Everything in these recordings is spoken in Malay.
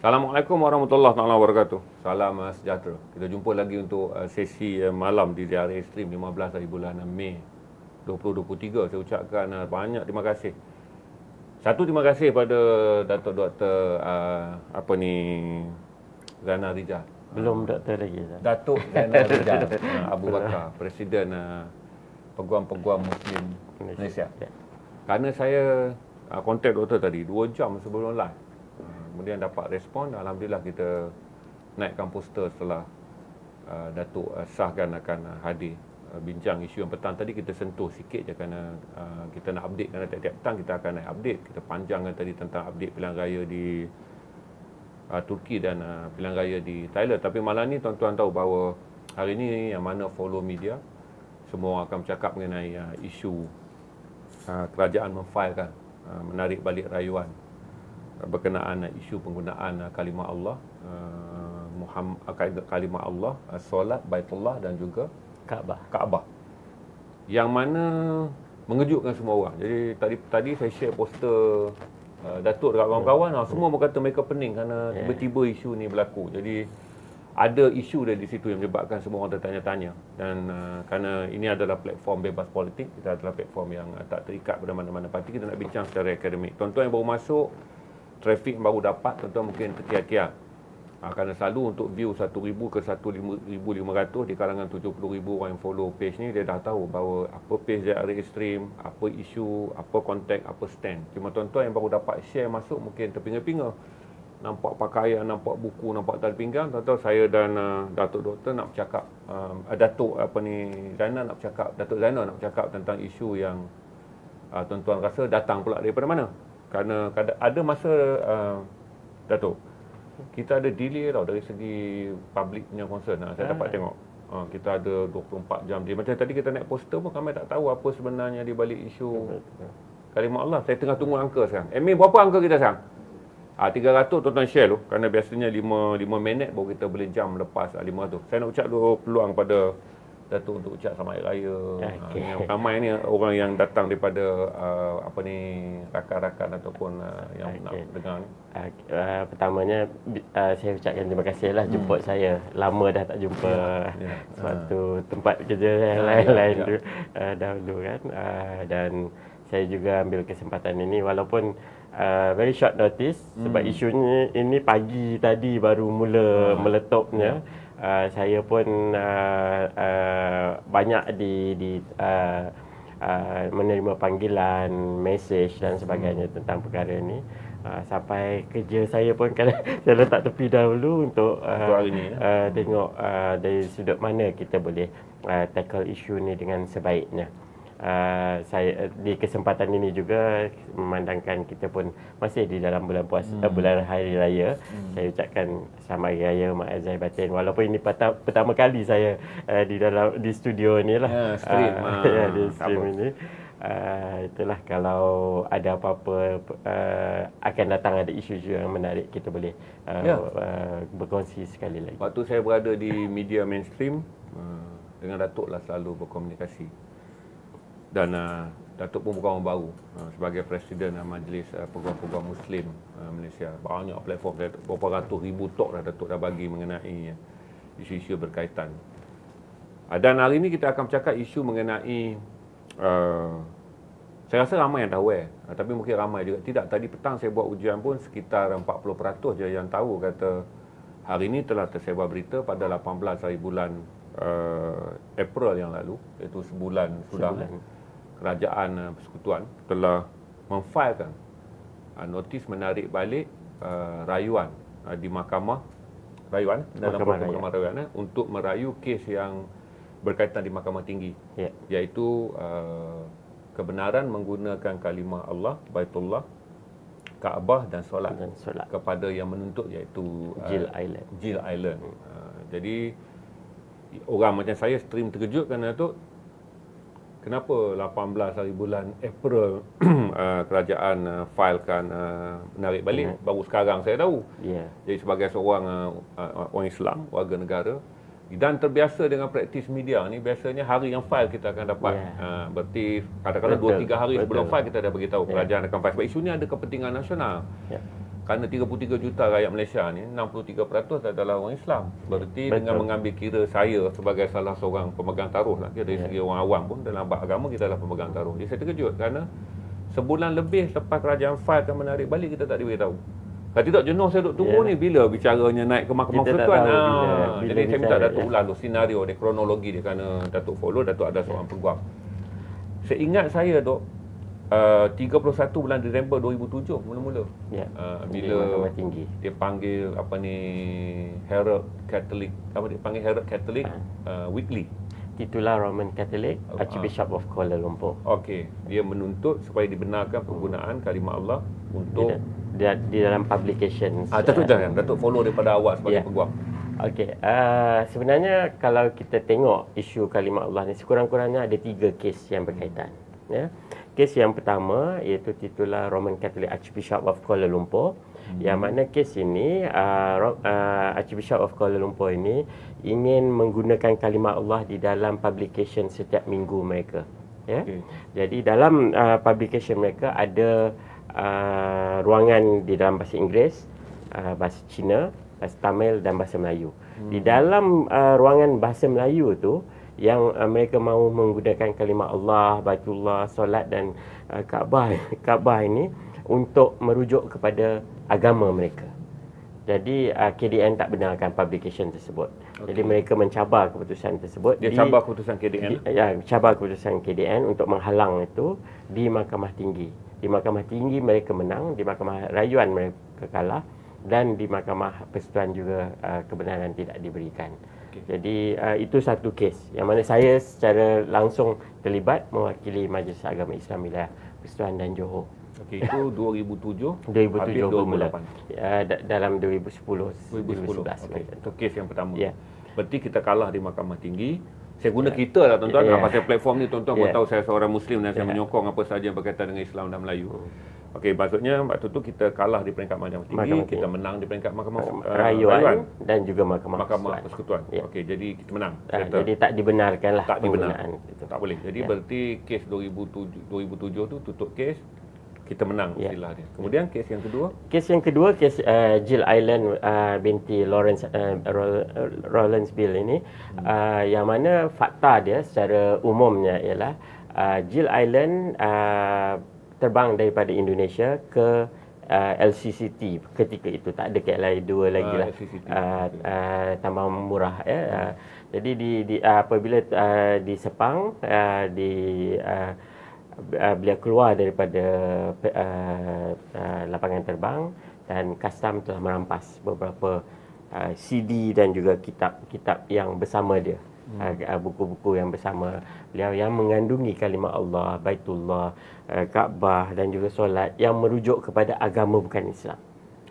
Assalamualaikum warahmatullahi wabarakatuh. Salam sejahtera. Kita jumpa lagi untuk sesi malam di Diari Ekstrim 15 hari bulan Mei 2023. Saya ucapkan banyak terima kasih. Satu, terima kasih pada Datuk Dr. Zainal Rijal. Belum doktor lagi. Datuk Zainal Rijal Abu Bakar, Presiden Peguam-Peguam Muslim Malaysia. Kerana saya kontak doktor tadi 2 jam sebelum live. Kemudian dapat respon, alhamdulillah kita naikkan poster setelah Datuk sahkan akan hadir bincang isu yang petang tadi. Kita sentuh sikit je kerana kita nak update, kerana tiap-tiap petang kita akan naik update. Kita panjangkan tadi tentang update pilihan raya di Turki dan pilihan raya di Thailand. Tapi malam ni tuan-tuan tahu bahawa hari ni yang mana follow media, semua akan bercakap mengenai isu kerajaan memfailkan menarik balik rayuan berkenaan isu penggunaan kalimah Allah, kalimah Allah, solat Baitullah dan juga Kaabah. Yang mana mengejutkan semua orang. Jadi tadi saya share poster Datuk dekat kawan-kawan, semua berkata mereka pening kerana tiba-tiba isu ni berlaku. Jadi ada isu dari situ yang menyebabkan semua orang tertanya-tanya. Dan kerana ini adalah platform bebas politik, kita adalah platform yang tak terikat pada mana-mana parti, kita nak bincang secara akademik. Tuan-tuan yang baru masuk, trafik yang baru dapat, tuan-tuan mungkin terkiar-kiar. Kerana selalu untuk view 1,000 ke 1,500 di kalangan 70,000 orang yang follow page ni, dia dah tahu bahawa apa page Diari Ekstrim, apa isu, apa kontak, apa stand. Cuma tuan-tuan yang baru dapat share masuk mungkin terpinga-pinga. Nampak pakaian, nampak buku, nampak tali pinggang. Tuan-tuan, saya dan Datuk Doktor nak bercakap, Datuk Zainal nak bercakap, Datuk Zainal nak bercakap tentang isu yang tuan-tuan rasa datang pula daripada mana. Kerana ada masa Datuk, kita ada delay tau dari segi public punya concern. Saya dapat tengok kita ada 24 jam delay. Macam tadi kita naik poster pun kami tak tahu apa sebenarnya di balik isu kalimah Allah. Saya tengah tunggu angka sekarang. Amin, berapa angka kita sekarang? 300 tuan-tuan share tu. Kerana biasanya 5 minit baru kita boleh jam lepas 500. Saya nak ucap dulu peluang pada Datuk untuk ucap selamat hari raya. Yang ramai ni orang yang datang daripada rakan-rakan ataupun yang nak dengar ni. Pertamanya saya ucapkan terima kasih lah jemput saya. Lama dah tak jumpa suatu tempat kerja yang lain-lain dahulu kan. Dan saya juga ambil kesempatan ini walaupun very short notice sebab isunya ini pagi tadi baru mula meletupnya. Saya pun banyak menerima panggilan, mesej dan sebagainya tentang perkara ini. Sampai kerja saya pun kadang saya letak tepi dahulu untuk tengok dari sudut mana kita boleh tackle isu ni dengan sebaiknya. Saya di kesempatan ini juga memandangkan kita pun masih di dalam bulan puasa, bulan hari raya. Saya ucapkan selamat hari raya mak azal batin. Walaupun ini pertama kali saya di studio ni lah. Di stream ini. Itulah kalau ada apa-apa akan datang ada isu-isu yang menarik, kita boleh berkongsi sekali lagi. Waktu saya berada di media mainstream, dengan Datuk lah selalu berkomunikasi. Dan Datuk pun bukan orang baru. Sebagai Presiden Majlis Peguam-Peguam Muslim Malaysia, banyak platform, berapa ratus ribu talk dah Datuk dah bagi mengenai isu-isu berkaitan. Dan hari ini kita akan bercakap isu mengenai saya rasa ramai yang tahu tapi mungkin ramai juga tidak. Tadi petang saya buat ujian pun sekitar 40% je yang tahu kata hari ini telah tersebar berita pada 18 hari bulan April yang lalu, iaitu sebulan sudah. Kerajaan Persekutuan telah memfailkan notis menarik balik rayuan di Mahkamah Rayuan dalam Mahkamah Rayuan untuk merayu kes yang berkaitan di Mahkamah Tinggi, iaitu kebenaran menggunakan kalimah Allah, Baitullah, Kaabah dan solat kepada yang menuntut, iaitu Jil Island. Jadi orang macam saya stream terkejut kerana tu kenapa 18 hari bulan April kerajaan filekan menarik balik, baru sekarang saya tahu. Jadi sebagai seorang orang Islam, warga negara, dan terbiasa dengan praktis media ni, biasanya hari yang file kita akan dapat. Berarti kadang-kadang 2-3 hari sebelum file kita dah beritahu kerajaan akan file. Sebab isu ni ada kepentingan nasional. kerana 33 juta rakyat Malaysia ni 63% adalah orang Islam. Berarti Betul. dengan mengambil kira saya sebagai salah seorang pemegang taruh lah, dari segi orang awam pun dalam bab agama kita adalah pemegang taruh. Jadi saya terkejut kerana sebulan lebih lepas kerajaan FAI akan menarik balik, kita tak diberitahu. Kalau tidak jenuh saya duduk tunggu ni bila bicaranya naik ke Mahkamah Persekutuan. Jadi saya minta Datuk ulang tu senario dia, kronologi dia, kerana Datuk follow, Datuk ada seorang peguam. Seingat saya Dok, 31 bulan Disember 2007 mula-mula. Bila Mahkamah Tinggi dia panggil Herald Catholic, dia panggil Herald Catholic Weekly. Titular Roman Catholic Archbishop of Kuala Lumpur. Okey, dia menuntut supaya dibenarkan penggunaan kalimah Allah untuk di dalam publication. Datuk follow daripada awal sebagai peguam. Okey, sebenarnya kalau kita tengok isu kalimah Allah ni, sekurang-kurangnya ada 3 kes yang berkaitan. Ya. Kes yang pertama iaitu titular Roman Catholic Archbishop of Kuala Lumpur, yang mana kes ini Archbishop of Kuala Lumpur ini ingin menggunakan kalimah Allah di dalam publication setiap minggu mereka. Ya. Jadi dalam publication mereka ada ruangan di dalam bahasa Inggeris, bahasa Cina, bahasa Tamil dan bahasa Melayu. Di dalam ruangan bahasa Melayu tu yang mereka mahu menggunakan kalimah Allah, Baitullah, solat dan Kaabah ini untuk merujuk kepada agama mereka. Jadi KDN tak benarkan publication tersebut. Jadi mereka mencabar keputusan tersebut. Dia cabar keputusan KDN? Cabar keputusan KDN untuk menghalang itu di Mahkamah Tinggi. Di Mahkamah Tinggi mereka menang, di Mahkamah Rayuan mereka kalah, dan di Mahkamah Persekutuan juga kebenaran tidak diberikan. Jadi itu satu kes yang mana saya secara langsung terlibat mewakili Majlis Agama Islam Wilayah Persekutuan dan Johor. Okey, itu 2007 bermula. Dalam 2010. Itu kes yang pertama. Ya. Berarti kita kalah di Mahkamah Tinggi. Saya guna kita lah tuan-tuan. Pasal platform ni tuan-tuan pun tahu saya seorang Muslim dan saya menyokong apa saja yang berkaitan dengan Islam dan Melayu. Okey, maksudnya waktu tu kita kalah di peringkat Mahkamah Tinggi, kita menang di peringkat Mahkamah Rayuan dan juga Mahkamah Persekutuan. Okey, jadi kita menang. Jadi tak dibenarkan lah. Tak dibenarkan. Tak boleh. Jadi berarti kes 2007 tu tutup kes, kita menang istilah dia. Kemudian kes yang kedua? Kes yang kedua, kes Jill Island binti Lawrence Bill ini, yang mana fakta dia secara umumnya ialah Jill Island terbang daripada Indonesia ke LCCT ketika itu, tak ada KLIA 2 lagi lah, tambang murah ya. Jadi apabila di Sepang beliau keluar daripada lapangan terbang dan custom telah merampas beberapa CD dan juga kitab yang bersama dia. Buku-buku yang bersama beliau yang mengandungi kalimah Allah, Baitullah, Kaabah dan juga solat yang merujuk kepada agama bukan Islam.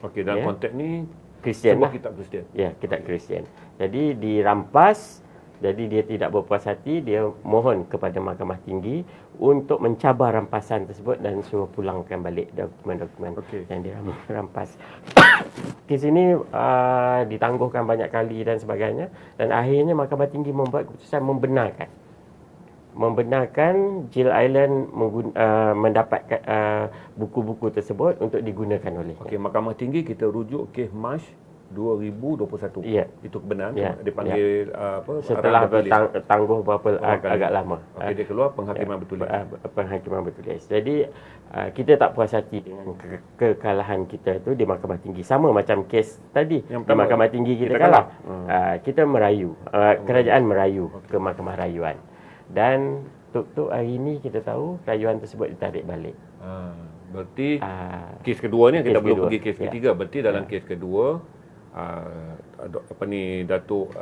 Okey, dalam konteks ni Kristian semua kitab Kristian. Ya, kitab Kristian. Jadi dirampas, jadi dia tidak berpuas hati, dia mohon kepada Mahkamah Tinggi untuk mencabar rampasan tersebut dan suruh pulangkan balik dokumen-dokumen yang dirampas. Kes ini ditangguhkan banyak kali dan sebagainya, dan akhirnya Mahkamah Tinggi membuat keputusan membenarkan Jill Island mendapat buku-buku tersebut untuk digunakan oleh. Okey, Mahkamah Tinggi kita rujuk kes Mac 2021. Ya. Itu kebenaran dipanggil setelah bertangguh berapa agak lama. Okey, dia keluar penghakiman bertulis. Penghakiman bertulis. Jadi kita tak puas hati dengan kekalahan kita itu di Mahkamah Tinggi. Sama macam kes tadi di Mahkamah Tinggi kita kalah. Kita merayu, kerajaan merayu ke Mahkamah Rayuan. Dan tuk hari ini kita tahu rayuan tersebut ditarik balik. Berarti kes kedua ni kita belum pergi kes ketiga. Berarti dalam kes kedua Datuk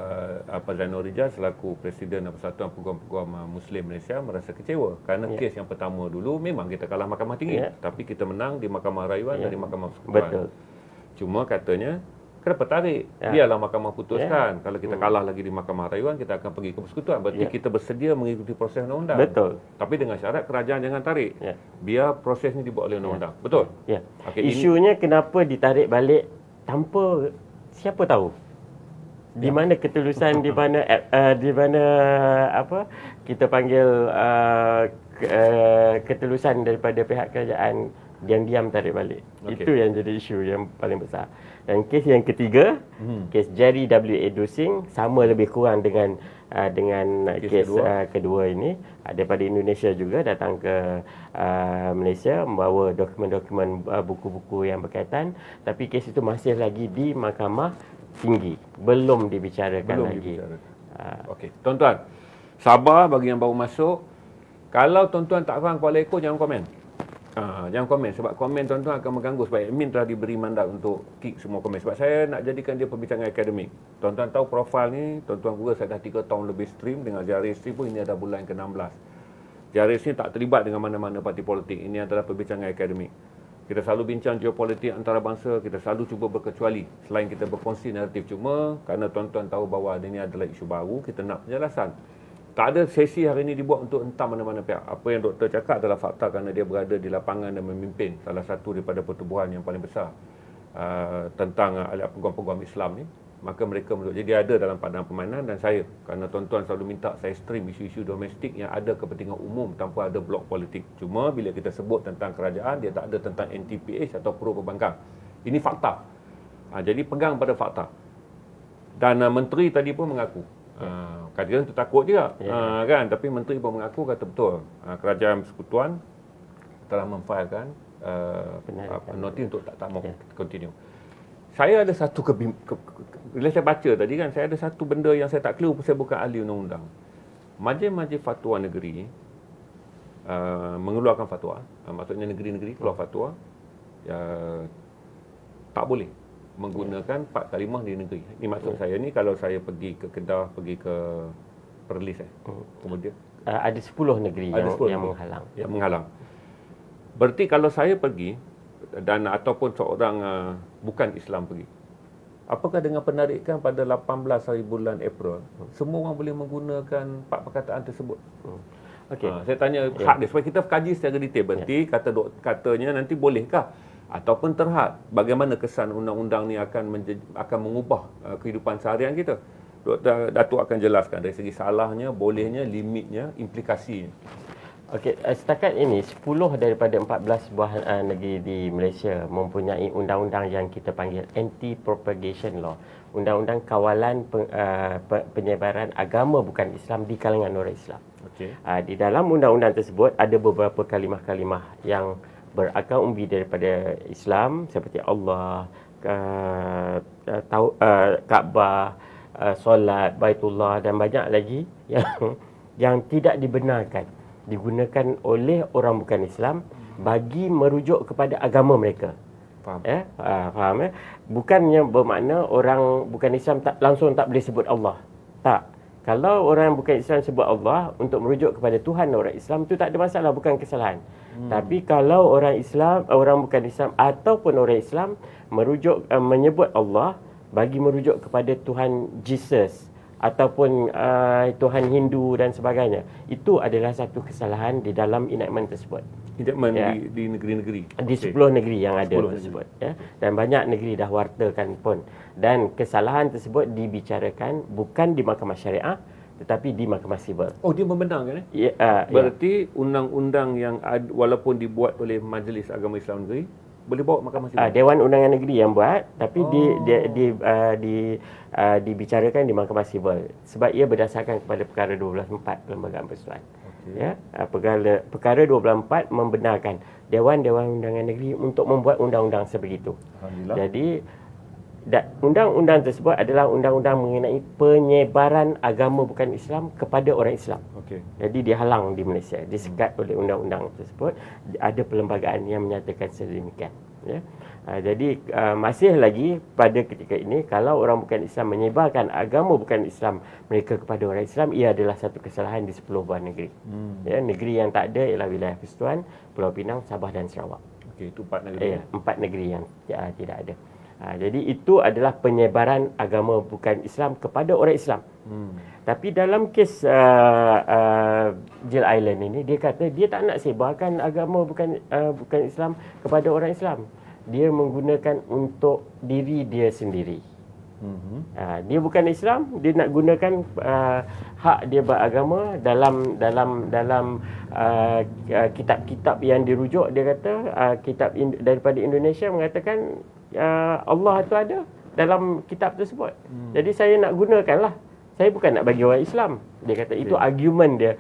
Zainul Rijal selaku Presiden Persatuan Peguam-Peguam Muslim Malaysia merasa kecewa kerana kes yang pertama dulu memang kita kalah Mahkamah Tinggi, tapi kita menang di Mahkamah Rayuan dan di Mahkamah Persekutuan. Betul. Cuma katanya kenapa tarik? Biarlah Mahkamah putuskan. Kalau kita kalah lagi di Mahkamah Rayuan, kita akan pergi ke Persekutuan. Berarti kita bersedia mengikuti proses undang-undang. Betul. Tapi dengan syarat kerajaan jangan tarik. Biar proses ni dibuat oleh undang-undang. Betul? Ya. Okay, isunya kenapa ditarik balik tanpa siapa tahu? Di mana ketulusan, di mana kita panggil ketulusan daripada pihak kerajaan diam-diam tarik balik. Itu yang jadi isu yang paling besar. Dan kes yang ketiga, kes Jerry W.A. Dusing, sama lebih kurang dengan kes kedua ini, daripada Indonesia juga datang ke Malaysia membawa dokumen-dokumen buku-buku yang berkaitan, tapi kes itu masih lagi di Mahkamah Tinggi, belum dibicarakan lagi. Okey, tuan-tuan, sabar bagi yang baru masuk. Kalau tuan-tuan tak faham kepala ekor, jangan komen. Jangan komen, sebab komen tuan-tuan akan mengganggu. Sebab admin telah diberi mandat untuk kick semua komen. Sebab saya nak jadikan dia perbincangan akademik. Tuan-tuan tahu profil ni, tuan-tuan Google saya dah 3 tahun lebih stream dengan JRS pun ini adalah bulan ke-16. JRS ni tak terlibat dengan mana-mana parti politik. Ini adalah perbincangan akademik. Kita selalu bincang geopolitik antarabangsa, kita selalu cuba berkecuali selain kita berkongsi naratif. Cuma kerana tuan-tuan tahu bahawa ini adalah isu baru, kita nak penjelasan. Tak ada sesi hari ini dibuat untuk hentam mana-mana pihak. Apa yang doktor cakap adalah fakta kerana dia berada di lapangan dan memimpin salah satu daripada pertubuhan yang paling besar tentang peguam-peguam Islam ni. Maka mereka jadi ada dalam padang permainan, dan saya, kerana tuan-tuan selalu minta saya stream isu-isu domestik yang ada kepentingan umum tanpa ada blok politik. Cuma bila kita sebut tentang kerajaan, dia tak ada tentang NTPH atau pro perbankan. Ini fakta. Jadi pegang pada fakta. Dan menteri tadi pun mengaku. Kadang-kadang tu takut juga, kan? Tapi menteri pun mengaku kata betul. Kerajaan Persekutuan telah memfailkan notis untuk tak mau continue. Saya ada satu bila saya baca tadi kan, saya ada satu benda yang saya tak clear, saya bukan ahli undang-undang. Majlis-majlis fatwa negeri mengeluarkan fatwa, maksudnya negeri-negeri keluar fatwa, tak boleh menggunakan Pak Kalimah di negeri. Ini maksud saya ni, kalau saya pergi ke Kedah, pergi ke Perlis, kemudian ada 10 negeri yang menghalang. Yang menghalang. Berarti kalau saya pergi dan ataupun seorang bukan Islam pergi, apakah dengan penarikan pada 18 hari bulan April, semua orang boleh menggunakan perkataan tersebut? Saya tanya hak dia supaya kita kaji secara detail. Berarti katanya nanti bolehkah ataupun terhad? Bagaimana kesan undang-undang ni akan mengubah kehidupan seharian kita? Datuk akan jelaskan dari segi salahnya, bolehnya, limitnya, implikasinya. Setakat ini 10 daripada 14 buah negeri di Malaysia mempunyai undang-undang yang kita panggil Anti-Propagation Law, undang-undang kawalan penyebaran agama bukan Islam di kalangan orang Islam. Di dalam undang-undang tersebut ada beberapa kalimah-kalimah yang berakar umbi daripada Islam, seperti Allah, Kaabah, solat, Baitullah dan banyak lagi yang tidak dibenarkan digunakan oleh orang bukan Islam bagi merujuk kepada agama mereka. Faham? Bukannya bermakna orang bukan Islam langsung tak boleh sebut Allah. Tak. Kalau orang bukan Islam sebut Allah untuk merujuk kepada Tuhan orang Islam, itu tak ada masalah, bukan kesalahan. Tapi kalau orang Islam, orang bukan Islam ataupun orang Islam menyebut Allah bagi merujuk kepada Tuhan Jesus ataupun Tuhan Hindu dan sebagainya, itu adalah satu kesalahan di dalam enactment tersebut. Enactment di negeri-negeri. Di 10 negeri yang ada tersebut. Dan banyak negeri dah wartakan pun. Dan kesalahan tersebut dibicarakan bukan di Mahkamah Syariah tetapi di Mahkamah Sivil. Oh, dia membenarkan berarti undang-undang yang walaupun dibuat oleh Majlis Agama Islam Negeri boleh bawa Mahkamah Sivil. Dewan Undangan Negeri yang buat, tapi dibicarakan di Mahkamah Sivil sebab ia berdasarkan kepada perkara 12.4 Perlembagaan Persekutuan. Perkara 12.4 membenarkan Dewan Undangan Negeri untuk membuat undang-undang sebegitu. Jadi undang-undang tersebut adalah undang-undang mengenai penyebaran agama bukan Islam kepada orang Islam. Jadi dihalang di Malaysia, disekat oleh undang-undang tersebut. Ada perlembagaan yang menyatakan sedemikian. Jadi masih lagi pada ketika ini, kalau orang bukan Islam menyebarkan agama bukan Islam mereka kepada orang Islam, ia adalah satu kesalahan di 10 buah negeri. Negeri yang tak ada ialah wilayah Persekutuan, Pulau Pinang, Sabah dan Sarawak. Itu 4 negeri. 4 negeri yang tidak ada. Jadi itu adalah penyebaran agama bukan Islam kepada orang Islam. Tapi dalam kes Jill Island ini, dia kata dia tak nak sebarkan agama bukan Islam kepada orang Islam. Dia menggunakan untuk diri dia sendiri. Dia bukan Islam, dia nak gunakan hak dia beragama dalam kitab-kitab yang dirujuk. Dia kata kitab daripada Indonesia mengatakan Allah itu ada dalam kitab tersebut. Jadi saya nak gunakanlah. Saya bukan nak bagi orang Islam. Dia kata itu argument dia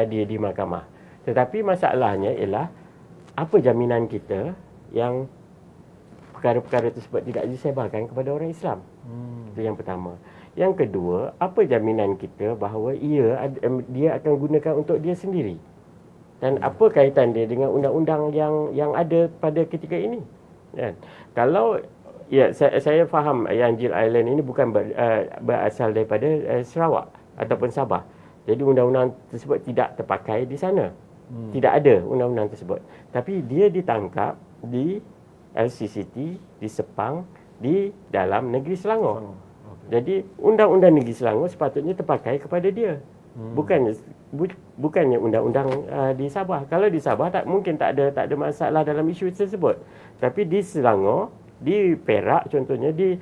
di mahkamah. Tetapi masalahnya ialah apa jaminan kita yang perkara-perkara tersebut tidak disebarkan kepada orang Islam. Itu yang pertama. Yang kedua, apa jaminan kita bahawa dia akan gunakan untuk dia sendiri? Dan apa kaitan dia dengan undang-undang yang ada pada ketika ini? Kan? Kalau saya faham yang Jil Island ini bukan berasal daripada Sarawak ataupun Sabah. Jadi undang-undang tersebut tidak terpakai di sana. Tidak ada undang-undang tersebut. Tapi dia ditangkap di LCCT, di Sepang, di dalam negeri Selangor. Jadi undang-undang negeri Selangor sepatutnya terpakai kepada dia. Bukannya undang-undang di Sabah. Kalau di Sabah mungkin tak ada masalah dalam isu tersebut. Tapi di Selangor, di Perak contohnya, di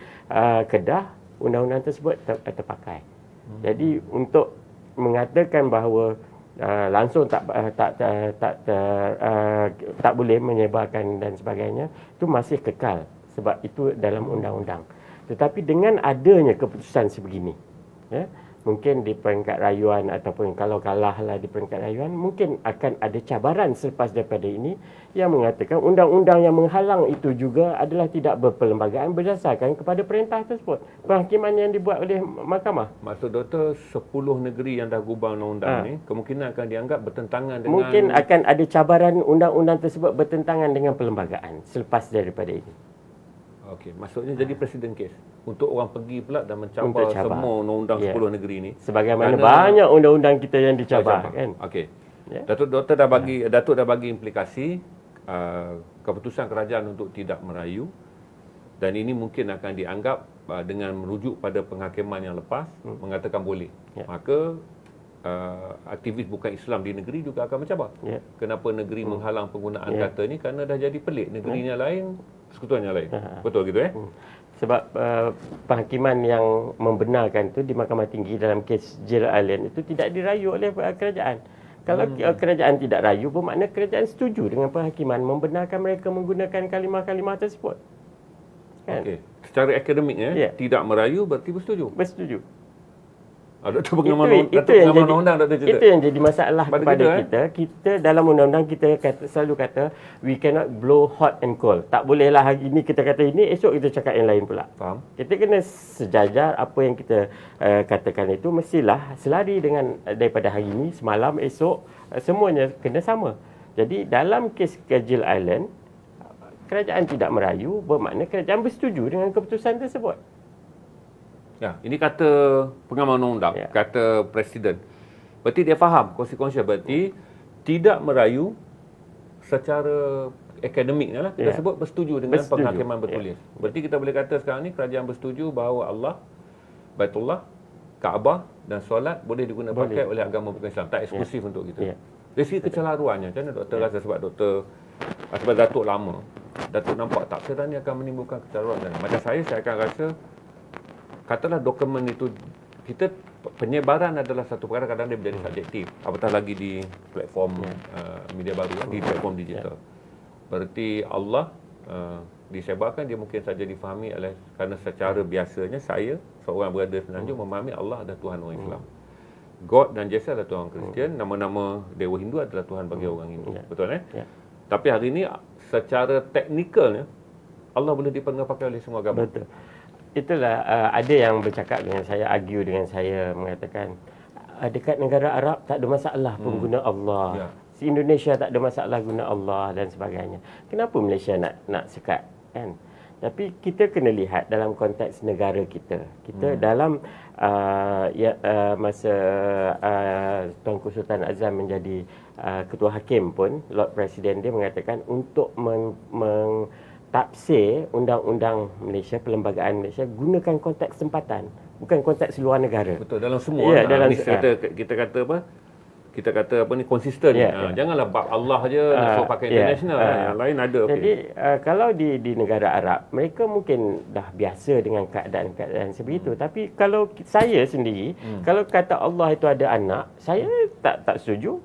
Kedah, undang-undang tersebut terpakai. Jadi untuk mengatakan bahawa langsung tak boleh menyebarkan dan sebagainya, itu masih kekal sebab itu dalam undang-undang. Tetapi dengan adanya keputusan sebegini, mungkin di peringkat rayuan ataupun kalau kalahlah di peringkat rayuan, mungkin akan ada cabaran selepas daripada ini yang mengatakan undang-undang yang menghalang itu juga adalah tidak berperlembagaan berdasarkan kepada perintah tersebut, penghakiman yang dibuat oleh mahkamah. Maksud doktor 10 negeri yang dah gubah undang-undang ni kemungkinan akan dianggap bertentangan dengan, mungkin akan ada cabaran undang-undang tersebut bertentangan dengan perlembagaan selepas daripada ini. Okey, maksudnya jadi presiden kes untuk orang pergi pula dan mencabar semua undang-undang 10 negeri ni. Sebagaimana banyak undang-undang kita yang dicabar kan. Okey. Datuk dah bagi implikasi keputusan kerajaan untuk tidak merayu, dan ini mungkin akan dianggap dengan merujuk pada penghakiman yang lepas mengatakan boleh. Maka aktivis bukan Islam di negeri juga akan mencabar. Kenapa negeri menghalang penggunaan kata ni? Kerana dah jadi pelik, negerinya lain, persekutuannya lain. Betul gitu Sebab penghakiman yang membenarkan itu di Mahkamah Tinggi dalam kes Jil Island itu tidak dirayu oleh kerajaan. Kalau kerajaan tidak rayu, bermakna kerajaan setuju dengan penghakiman membenarkan mereka menggunakan kalimah-kalimah tersebut. Kan? Okey. Secara akademiknya tidak merayu berarti bersetuju. Bersetuju. Doktor pengamal undang-undang itu yang jadi masalah kepada kita. Kita dalam undang-undang kita selalu kata we cannot blow hot and cold. Tak bolehlah hari ini kita kata ini, esok kita cakap yang lain pula. Faham? Kita kena sejajar apa yang kita katakan itu mestilah selari dengan daripada hari ini, semalam, esok, semuanya kena sama. Jadi dalam kes Jil Island, kerajaan tidak merayu bermakna kerajaan bersetuju dengan keputusan tersebut. Ya, ini kata pengamal undang-undang, kata presiden. Berarti dia faham konsekuensi. Berarti tidak merayu secara akademiknya lah kita sebut bersetuju dengan penghakiman bertulis. Berarti kita boleh kata sekarang ni kerajaan bersetuju bahawa Allah, Baitullah, Kaabah dan solat boleh digunakan pakai oleh agama bukan Islam, tak eksklusif untuk kita. Dari segi kecelaruannya, macam mana doktor rasa? Sebab Datuk lama, Datuk nampak tak sekarang ni akan menimbulkan kecelaruan. Macam saya akan rasa, katalah dokumen itu, kita penyebaran adalah satu perkara, kadang dia menjadi subjektif, apatah lagi di platform media baru, di platform digital. Berarti Allah disebarkan, dia mungkin saja difahami oleh, kerana secara biasanya saya seorang berada Semenanjung memahami Allah adalah Tuhan orang Islam, God dan Jesus adalah Tuhan Kristian, nama-nama Dewa Hindu adalah Tuhan bagi orang Hindu. Betul Tapi hari ini secara teknikalnya Allah boleh dipakai oleh semua agama. Betul. Itulah ada yang bercakap dengan saya, argue dengan saya, mengatakan dekat negara Arab tak ada masalah pun guna Allah. Si Indonesia tak ada masalah guna Allah dan sebagainya. Kenapa Malaysia nak sekat kan? Tapi kita kena lihat dalam konteks negara kita. Kita dalam masa Tuanku Sultan Azam menjadi ketua hakim pun, Lord Presiden dia mengatakan untuk tafsir undang-undang Malaysia, perlembagaan Malaysia, gunakan konteks tempatan, bukan konteks luar negara. Betul, dalam semua. Dalam kita kata apa? kita kata apa ni, konsisten. Janganlah bab Allah je nak suruh pakai international. Yang lain ada. Jadi kalau di negara Arab, mereka mungkin dah biasa dengan keadaan-keadaan sebegitu. Tapi kalau saya sendiri, kalau kata Allah itu ada anak, saya tak setuju.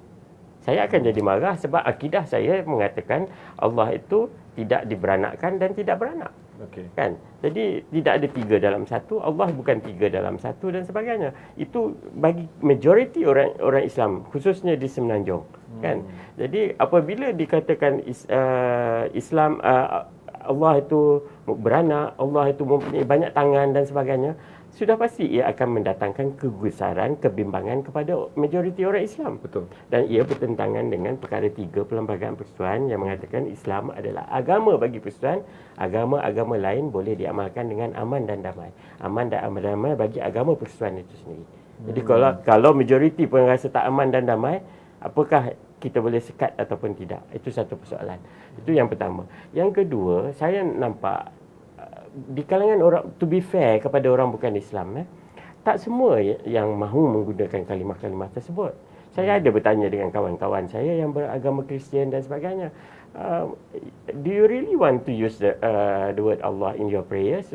Saya akan jadi marah sebab akidah saya mengatakan Allah itu tidak diberanakkan dan tidak beranak. Kan? Jadi tidak ada tiga dalam satu, Allah bukan tiga dalam satu dan sebagainya. Itu bagi majoriti orang Islam, khususnya di Semenanjung. Kan? Jadi apabila dikatakan Islam Allah itu beranak, Allah itu mempunyai banyak tangan dan sebagainya, sudah pasti ia akan mendatangkan kegusaran, kebimbangan kepada majoriti orang Islam. Betul. Dan ia bertentangan dengan perkara 3 Perlembagaan Persekutuan yang mengatakan Islam adalah agama bagi persekutuan, agama-agama lain boleh diamalkan dengan aman dan damai. Aman dan damai bagi agama persekutuan itu sendiri. Jadi kalau majoriti pun rasa tak aman dan damai, apakah kita boleh sekat ataupun tidak? Itu satu persoalan. Itu yang pertama. Yang kedua, saya nampak di kalangan orang, to be fair kepada orang bukan Islam, tak semua yang mahu menggunakan kalimah-kalimah tersebut. Saya ada bertanya dengan kawan-kawan saya yang beragama Kristian dan sebagainya. Do you really want to use the word Allah in your prayers?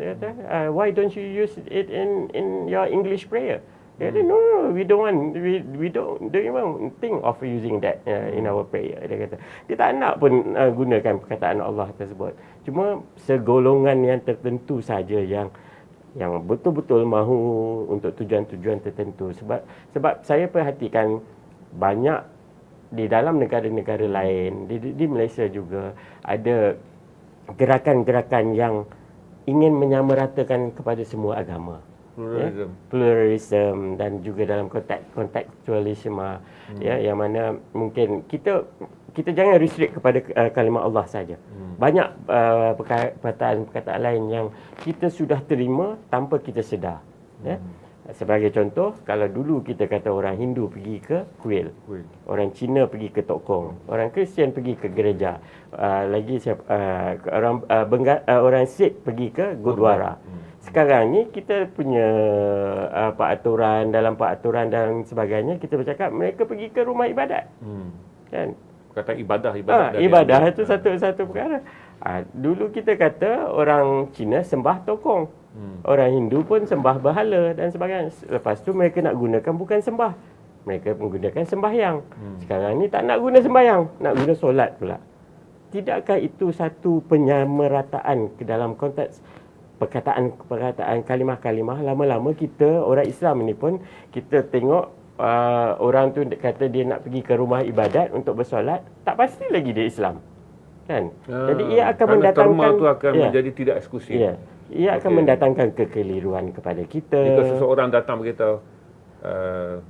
Why don't you use it in your English prayer? Dia kata, no, we don't want, we don't even think of using that in our prayer. Dia kata, dia tak nak pun gunakan perkataan Allah tersebut. Cuma segolongan yang tertentu saja yang betul-betul mahu untuk tujuan-tujuan tertentu. Sebab saya perhatikan banyak di dalam negara-negara lain, di Malaysia juga ada gerakan-gerakan yang ingin menyamaratakan kepada semua agama. Pluralism dan juga dalam kontekstualisme, yang mana mungkin kita jangan restrict kepada kalimah Allah saja. Banyak perkataan-perkataan lain yang kita sudah terima tanpa kita sedar. Sebagai contoh, kalau dulu kita kata orang Hindu pergi ke kuil, orang Cina pergi ke tokong, orang Kristian pergi ke gereja, orang Sikh pergi ke Gurdwara. Sekarang ni kita punya peraturan dan sebagainya, kita bercakap mereka pergi ke rumah ibadat. Kan? Kata ibadah itu satu perkara. Dulu kita kata orang Cina sembah tokong, orang Hindu pun sembah berhala dan sebagainya. Lepas tu mereka nak gunakan bukan sembah, mereka menggunakan sembahyang. Sekarang ni tak nak guna sembahyang, nak guna solat pula. Tidakkah itu satu penyamarataan ke dalam konteks perkataan kalimah-kalimah? Lama-lama kita orang Islam ni pun kita tengok orang tu kata dia nak pergi ke rumah ibadat untuk bersolat, tak pasti lagi dia Islam. Kan? Jadi ia akan mendatangkan tu akan menjadi tidak eksklusif. Ia akan mendatangkan kekeliruan kepada kita. Jika seseorang datang berkata,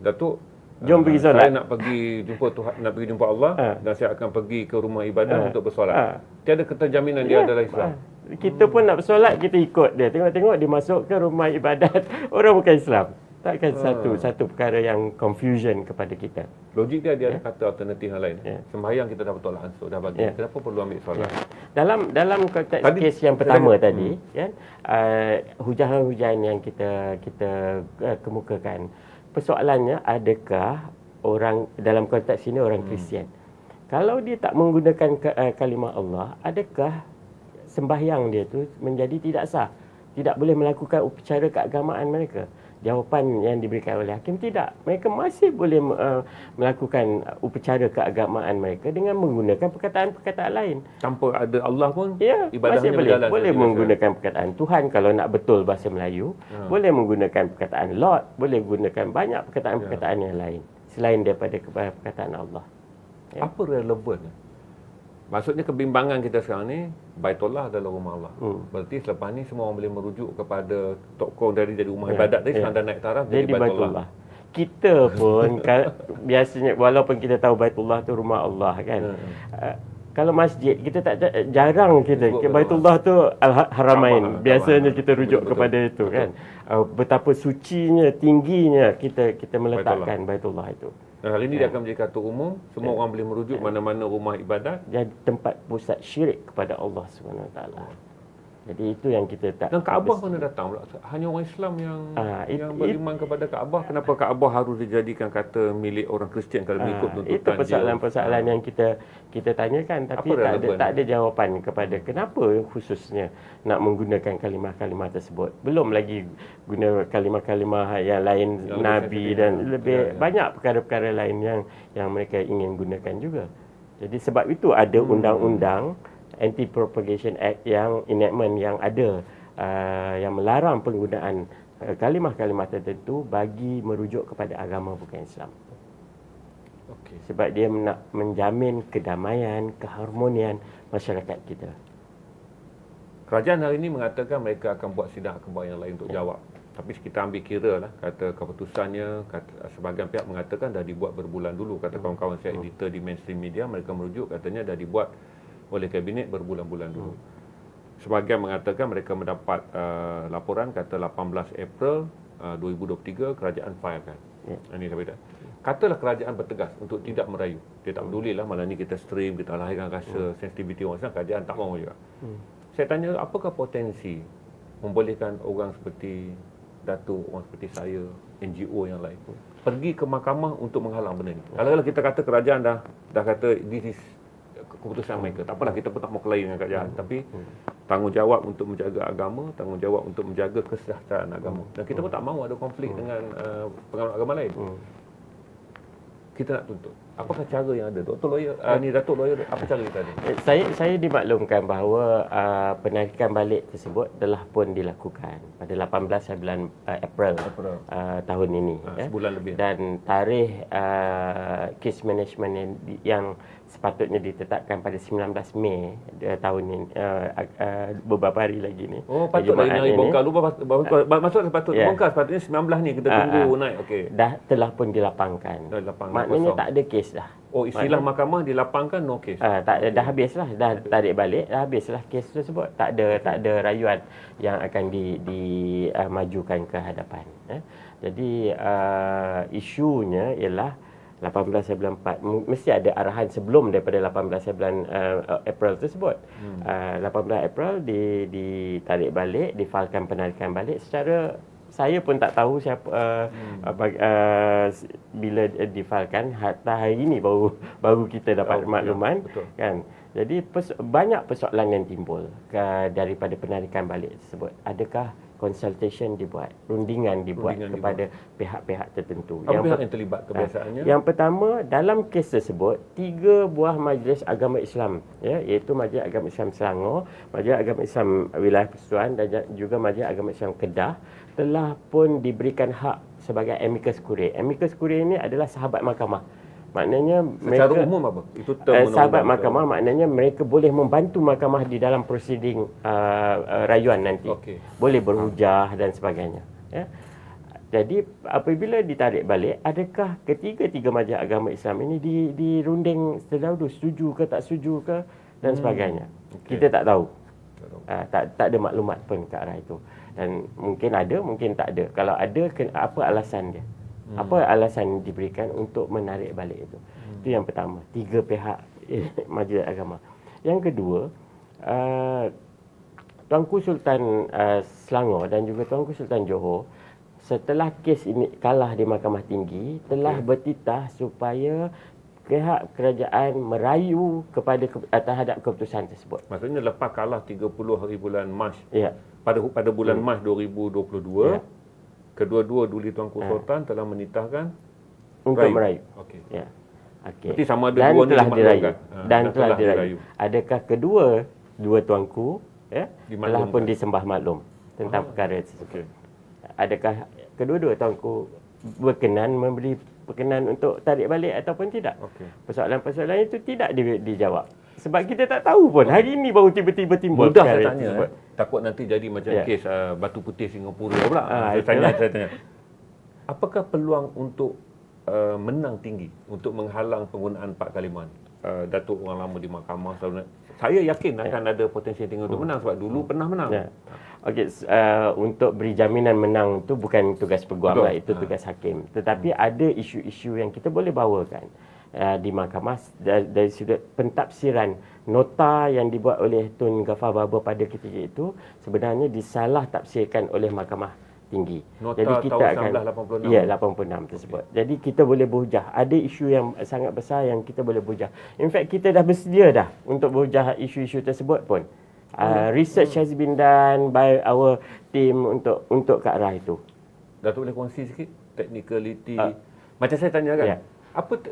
Datuk, jom pergi solat. Saya nak pergi jumpa Tuhan, nak pergi jumpa Allah, dan saya akan pergi ke rumah ibadat untuk bersolat. Tiada keterjaminan dia adalah Islam. Kita pun nak bersolat, kita ikut dia. Tengok-tengok dia masuk ke rumah ibadat orang bukan Islam. Takkan satu perkara yang confusion kepada kita. Logik dia ada kata alternatif yang lain. Sembahyang kita dah betul lah ansur, dah bagi. Kenapa perlu ambil solat? Dalam konteks kes yang pertama tadi, kan, hujahan-hujahan yang kita kemukakan, persoalannya adakah orang dalam konteks ini orang Kristian, kalau dia tak menggunakan kalimah Allah, adakah sembahyang dia tu menjadi tidak sah, tidak boleh melakukan upacara keagamaan mereka? Jawapan yang diberikan oleh hakim, tidak. Mereka masih boleh melakukan upacara keagamaan mereka dengan menggunakan perkataan-perkataan lain. Tanpa ada Allah pun ibadahnya berjalan. Boleh menggunakan perkataan Tuhan kalau nak betul bahasa Melayu. Boleh menggunakan perkataan Lord. Boleh menggunakan banyak perkataan-perkataan yang lain selain daripada perkataan Allah. Apa relevan? Maksudnya kebimbangan kita sekarang ni, Baitullah adalah rumah Allah. Berarti selepas ni semua orang boleh merujuk kepada tokong dari jadi rumah ibadat tadi, sekarang dah naik taraf jadi Baitullah. Kita pun biasanya, walaupun kita tahu Baitullah tu rumah Allah kan, kalau masjid kita jarang kita Baitullah tu Al-Haramain. Biasanya kita rujuk kepada itu kan. Betapa sucinya, tingginya kita meletakkan Baitullah itu. Hari ini dia akan menjadi kata umum, semua orang boleh merujuk mana-mana rumah ibadat jadi tempat pusat syirik kepada Allah SWT. Jadi itu yang kita tak. Dan Kaabah mana datang pula? Hanya orang Islam yang beriman kepada Kaabah. Kenapa Kaabah harus dijadikan kata milik orang Kristian kalau mengikut tuntutan itu persoalan-persoalan yang kita tanyakan, tapi tak ada jawapan kepada kenapa khususnya nak menggunakan kalimah-kalimah tersebut. Belum lagi guna kalimah-kalimah yang lain yang Nabi dan lebih banyak perkara-perkara lain yang mereka ingin gunakan juga. Jadi sebab itu ada undang-undang Anti-Propagation Act yang enactment yang ada yang melarang penggunaan kalimah-kalimah tertentu bagi merujuk kepada agama bukan Islam. Okay. Sebab dia nak menjamin kedamaian, keharmonian masyarakat kita. Kerajaan hari ini mengatakan mereka akan buat sidang akhbar yang lain untuk jawab. Tapi kita ambil kira lah, kata keputusannya, sebahagian pihak mengatakan dah dibuat berbulan dulu. Kata kawan-kawan saya editor di mainstream media, mereka merujuk katanya dah dibuat oleh kabinet berbulan-bulan dulu. Sebahagian mengatakan mereka mendapat laporan kata 18 April 2023 kerajaan filekan. Ini saya beritahu. Katalah kerajaan bertegas untuk tidak merayu. Dia tak pedulilah, malam ni kita stream, kita lahirkan rasa sensitivity orang Islam, kerajaan tak mahu juga. Saya tanya, apakah potensi membolehkan orang seperti Datuk, orang seperti saya, NGO yang lain pergi ke mahkamah untuk menghalang benda ni? Kalau kita kata kerajaan dah kata this is keputusan mereka, tak apalah, kita pun tak mau kelahi dengan kerajaan, tapi tanggungjawab untuk menjaga agama, tanggungjawab untuk menjaga kesejahteraan agama, dan kita pun tak mahu ada konflik dengan pengamal agama lain. Kita nak tuntut. Apakah cara yang ada? Datuk lawyer, apa cara kita ada? Saya dimaklumkan bahawa penarikan balik tersebut telah pun dilakukan pada 18 bulan April tahun ini. Sebulan lebih. Dan tarikh case management yang sepatutnya ditetapkan pada 19 Mei tahun ini, beberapa hari lagi ni. Patutlah ini bongkar. Maksud sepatutnya bongkar, sepatutnya 19 ni kita tunggu naik. Okey. Telah pun dilapangkan. Maknanya tak ada kes dah. Istilah mahkamah dilapangkan, no case. Dah habislah, dah tarik balik, dah habislah kes tersebut. Tak ada rayuan yang akan dimajukan ke hadapan. Jadi isunya ialah 18 bulan 4 mesti ada arahan sebelum daripada 18 bulan April tersebut. 18 April ditarik balik, difailkan penarikan balik secara saya pun tak tahu siapa bila difailkan, hatta hari ini baru kita dapat makluman, kan. Jadi banyak persoalan yang timbul daripada penarikan balik tersebut. Adakah consultation dibuat, rundingan dibuat kepada pihak-pihak tertentu? Apa pihak yang terlibat kebiasaannya? Yang pertama, dalam kes tersebut 3 buah majlis agama Islam, iaitu Majlis Agama Islam Selangor, Majlis Agama Islam Wilayah Persekutuan dan juga Majlis Agama Islam Kedah telah pun diberikan hak sebagai amicus curiae. Amicus curiae ini adalah sahabat mahkamah. Maknanya secara umum apa? Itu sahabat mahkamah, maknanya mereka boleh membantu mahkamah di dalam prosiding rayuan nanti. Boleh berhujah dan sebagainya. Jadi apabila ditarik balik, adakah ketiga-tiga majlis agama Islam ini dirunding terdahulu, setuju ke tak setuju ke dan sebagainya. Kita tak tahu. Tak ada maklumat pun ke arah itu. Dan mungkin ada, mungkin tak ada. Kalau ada, apa alasan dia? Apa alasan diberikan untuk menarik balik itu? Itu yang pertama. 3 pihak majlis agama. Yang kedua, Tuanku Sultan Selangor dan juga Tuanku Sultan Johor, setelah kes ini kalah di Mahkamah Tinggi, telah bertitah supaya pihak kerajaan merayu terhadap keputusan tersebut. Maksudnya lepas kalah 30 hari bulan Mac, pada bulan Mac 2022, kedua-dua Duli Tuanku Sultan telah menitahkan untuk merayu. Okey. Berarti sama ada dua ni dirayu. Dan telah dirayu. Adakah dua tuanku telah pun disembah maklum tentang perkara tersebut? Adakah kedua-dua tuanku memberi berkenan untuk tarik balik ataupun tidak? Persoalan-persoalan itu tidak dijawab. Sebab kita tak tahu pun. Hari ini baru tiba-tiba timbul. Mudah saya tanya. Takut nanti jadi macam kes Batu Putih Singapura pula. Saya tanya. Apakah peluang untuk menang tinggi untuk menghalang penggunaan 4 kalimah? Datuk orang lama di mahkamah saya yakin akan ada potensi tinggi untuk menang sebab dulu pernah menang. Untuk beri jaminan menang itu bukan tugas peguam lah, itu tugas hakim. Tetapi ada isu-isu yang kita boleh bawakan di mahkamah dari sudut pentafsiran nota yang dibuat oleh Tun Ghaffar Baber pada ketika itu sebenarnya disalah tafsirkan oleh mahkamah tinggi. Nota Jadi kita tahun akan 1986. ya 86 tersebut. Okay. Jadi kita boleh berhujah. Ada isu yang sangat besar yang kita boleh berhujah. In fact kita dah bersedia dah untuk berhujah isu-isu tersebut pun. Research has been done by our team untuk ke arah itu. Datuk boleh kongsi sikit technicality. Macam saya tanya kan. Yeah.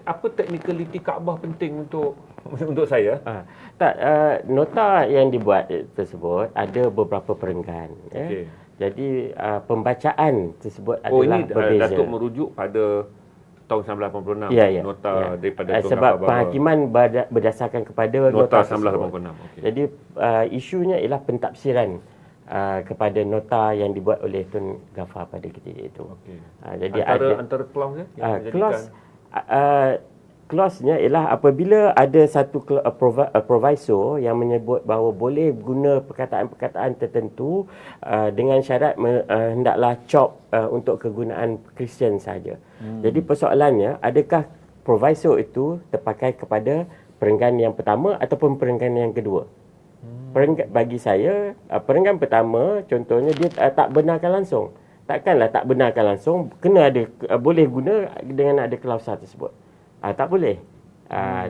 Apa technicality Kaabah penting untuk saya? Nota yang dibuat tersebut ada beberapa perenggan. Okay. Jadi pembacaan tersebut adalah berbeza. Datuk merujuk pada tahun 1986 nota daripada sebab penghakiman berdasarkan kepada nota 1986. Okay. Jadi isunya ialah pentafsiran kepada nota yang dibuat oleh Tun Ghaffar pada ketika itu. Okay. Jadi antara clause clause-nya ialah apabila ada satu proviso yang menyebut bahawa boleh guna perkataan-perkataan tertentu dengan syarat hendaklah cop untuk kegunaan Kristian saja. Jadi persoalannya, adakah proviso itu terpakai kepada perenggan yang pertama ataupun perenggan yang kedua? Bagi saya, perenggan pertama contohnya dia tak benarkan langsung. Takkanlah tak benarkan langsung, kena ada boleh guna dengan ada klausa tersebut. Tak boleh.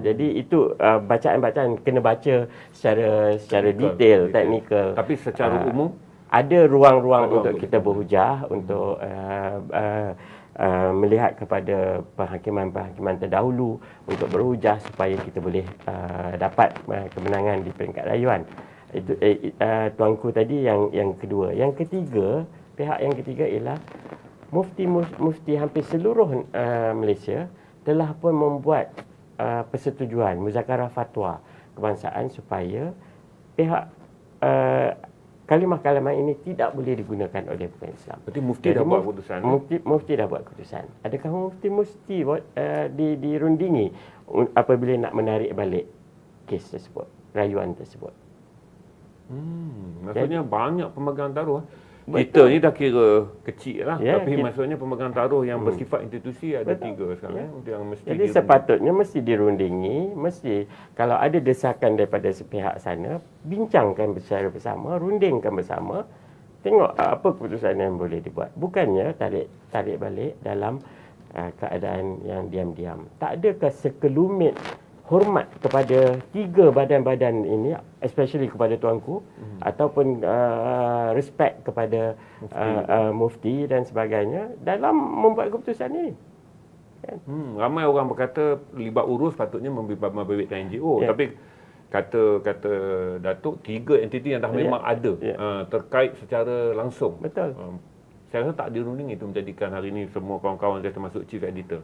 Jadi itu bacaan-bacaan kena baca secara detail, teknikal. Tapi secara umum ada ruang-ruang untuk kita berhujah, untuk melihat kepada penghakiman-penghakiman terdahulu untuk berhujah supaya kita boleh dapat kemenangan di peringkat rayuan. Itu tuanku tadi yang kedua. Yang ketiga, pihak yang ketiga ialah mufti hampir seluruh Malaysia telah pun membuat persetujuan muzakarah fatwa kebangsaan supaya pihak kalimah-kalimah ini tidak boleh digunakan oleh bukan Islam. Berarti mufti dah buat keputusan. Mufti dah buat keputusan. Adakah mufti mesti dirundingi apabila nak menarik balik kes tersebut, rayuan tersebut? Maksudnya banyak pemegang taruh. Kita ni dah kira kecil lah. Tapi maksudnya pemegang taruh yang bersifat institusi ada 3 sekarang. Yang mesti jadi sepatutnya mesti dirundingi. Mesti kalau ada desakan daripada pihak sana, bincangkan secara bersama, rundingkan bersama. Tengok apa keputusan yang boleh dibuat. Bukannya tarik balik dalam keadaan yang diam-diam. Tak adakah sekelumit hormat kepada 3 badan-badan ini, especially kepada tuanku, ataupun respect kepada mufti dan sebagainya dalam membuat keputusan ini. Ramai orang berkata libat urus patutnya membabitkan NGO. Tapi kata Datuk, 3 entiti yang dah memang ada terkait secara langsung. Betul. Saya rasa tak dirunding itu menjadikan hari ini semua kawan-kawan saya termasuk chief editor.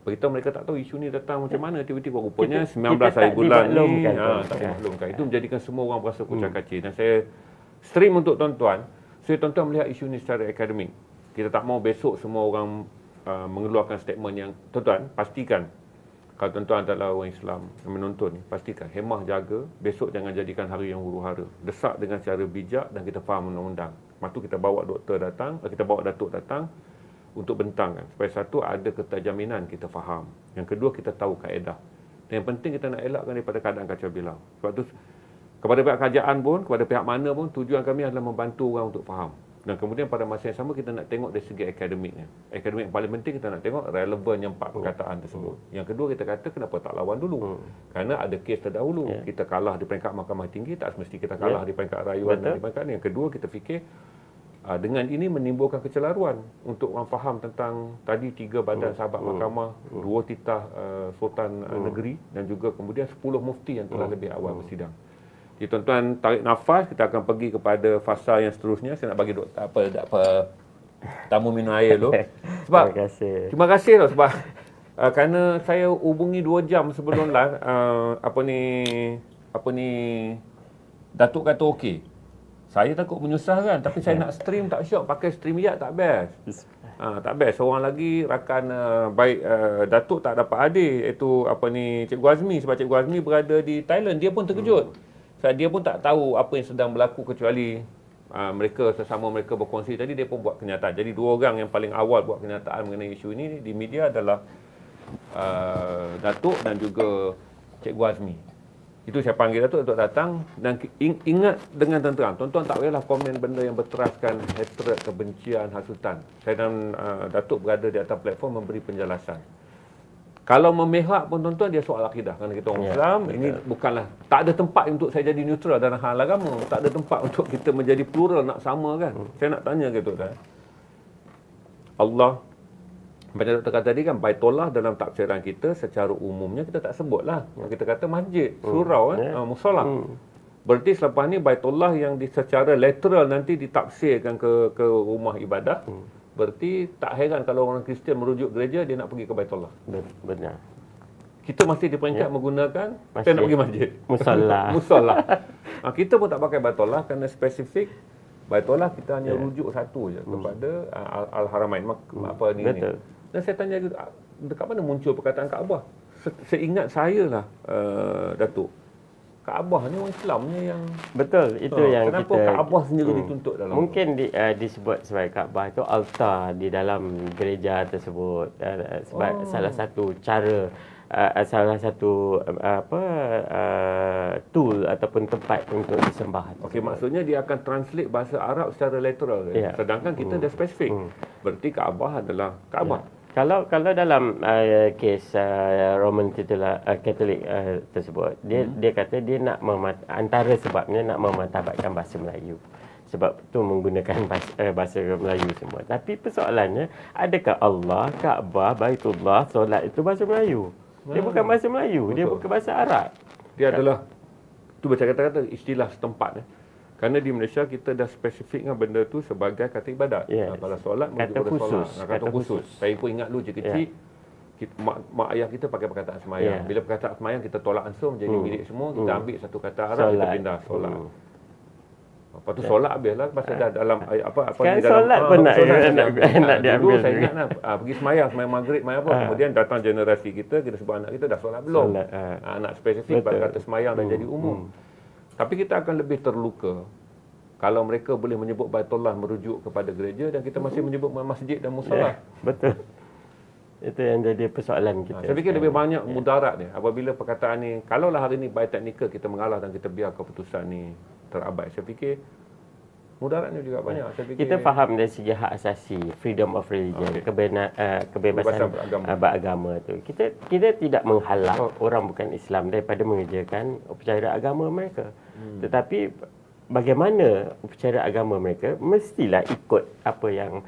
Beritahu mereka tak tahu isu ni datang macam mana tiba-tiba rupanya 19 hari bulan ni tak dimaklumkan. Itu menjadikan semua orang berasa kucak-kacir. Dan saya stream untuk tuan-tuan, saya tuan-tuan melihat isu ni secara akademik. Kita tak mau besok semua orang mengeluarkan statement yang tuan-tuan pastikan kalau tuan-tuan adalah orang Islam yang menonton ni, pastikan hemah jaga, besok jangan jadikan hari yang huru-hara. Desak dengan cara bijak dan kita faham undang-undang. Lepas tu kita bawa doktor datang, kita bawa datuk datang untuk bentangkan. Supaya satu, ada keterjaminan kita faham. Yang kedua, kita tahu kaedah. Dan yang penting kita nak elakkan daripada keadaan kacau bilau. Sebab tu, kepada pihak kerajaan pun, kepada pihak mana pun, tujuan kami adalah membantu orang untuk faham. Dan kemudian pada masa yang sama, kita nak tengok dari segi akademiknya. Akademik yang paling penting, kita nak tengok relevan yang 4 perkataan tersebut. Yang kedua, kita kata, kenapa tak lawan dulu? Kerana ada kes terdahulu. Kita kalah di peringkat mahkamah tinggi, tak semesti kita kalah di peringkat rayuan. Dan di peringkat ni. Yang kedua, kita fikir, dengan ini menimbulkan kecelaruan untuk orang faham tentang tadi 3 badan sahabat mahkamah, 2 titah sultan negeri dan juga kemudian 10 mufti yang telah lebih awal bersidang. Jadi tuan-tuan tarik nafas, kita akan pergi kepada fasa yang seterusnya. Saya nak bagi doktor tamu minum air dulu. Sebab terima kasih loh sebab kerana saya hubungi 2 jam sebelum live Datuk kata okey. Saya takut menyusahkan, tapi saya nak stream tak syok, pakai StreamYard tak best. Tak best. Seorang lagi rakan baik Datuk tak dapat hadir, iaitu Cikgu Azmi. Sebab Cikgu Azmi berada di Thailand, dia pun terkejut. Sebab dia pun tak tahu apa yang sedang berlaku kecuali mereka sesama mereka berkongsi tadi, dia pun buat kenyataan. Jadi 2 orang yang paling awal buat kenyataan mengenai isu ini di media adalah Datuk dan juga Cikgu Azmi. Itu saya panggil Datuk untuk datang dan ingat dengan terang. Tuan-tuan tak payahlah komen benda yang berteraskan hatred, kebencian, hasutan. Saya dan Datuk berada di atas platform memberi penjelasan. Kalau memihak pun tuan-tuan dia soal akidah. Kerana kita orang Islam, ini bukanlah, tak ada tempat untuk saya jadi neutral dalam hal agama. Tak ada tempat untuk kita menjadi plural nak sama kan. Saya nak tanya ke tuan-tuan. Allah, macam Dr. kata tadi kan, Baitullah dalam tafsiran kita secara umumnya kita tak sebutlah. Kita kata masjid, surau, musola. Berarti selepas ni Baitullah yang secara literal nanti ditafsirkan ke rumah ibadah. Berarti tak heran kalau orang Kristian merujuk gereja, dia nak pergi ke Baitullah. Benar. Kita masih di peringkat menggunakan, saya nak pergi masjid. Musola. Kita pun tak pakai Baitullah kerana spesifik. Baitullah kita hanya rujuk satu je kepada Al-Haramain. Apa ni? Betul. Dan saya tanya, dekat mana muncul perkataan Kaabah? Seingat saya lah, Datuk, Kaabah ni orang Islamnya yang... Betul, itu yang kenapa kita... Kenapa Kaabah sendiri dituntut dalam... Mungkin disebut sebagai Kaabah itu altar di dalam gereja tersebut. Sebab salah satu cara, salah satu tool ataupun tempat untuk disembah. Okey, maksudnya dia akan translate bahasa Arab secara literal. Sedangkan kita dah spesifik. Berarti Kaabah adalah Kaabah. Kalau dalam kes Roman Katolik tersebut, dia kata dia nak antara sebabnya nak memartabatkan bahasa Melayu. Sebab tu menggunakan bahasa Melayu semua. Tapi persoalannya, adakah Allah, Kaabah, Baitullah, solat itu bahasa Melayu? Dia bukan bahasa Melayu, dia bukan bahasa Arab. Dia adalah, tu macam kata-kata istilah setempat. Kerana di Malaysia kita dah spesifikkan benda tu sebagai kata ibadat. Kalau solat, kata khusus. Kata khusus. Saya pun ingat dulu kecil-kecil, mak ayah kita pakai perkataan semayang. Bila perkataan semayang kita tolak ansur menjadi milik semua, kita ambil satu kata Arab, kita pindah solat. Lepas tu solat habislah pasal dah dalam apa sekarang ni dalam solat pun nak diambil. Dulu saya ingat pergi semayang maghrib, semayang apa. Kemudian datang generasi kita sebut anak kita dah solat belum. Anak spesifik kata semayang dah jadi umum. Tapi kita akan lebih terluka kalau mereka boleh menyebut Baitullah merujuk kepada gereja dan kita masih menyebut masjid dan musola. Betul. Itu yang jadi persoalan kita. Saya fikir lebih banyak mudarat ni apabila perkataan ni, kalaulah hari ni by technical kita mengalah dan kita biar keputusan ni terabaikan. Saya fikir mudaratnya juga banyak. Saya fikir kita faham dari segi hak asasi, freedom of religion, kebebasan beragama tu. Kita tidak menghalang orang bukan Islam daripada mengerjakan upacara agama mereka. Tetapi bagaimana upacara agama mereka mestilah ikut apa yang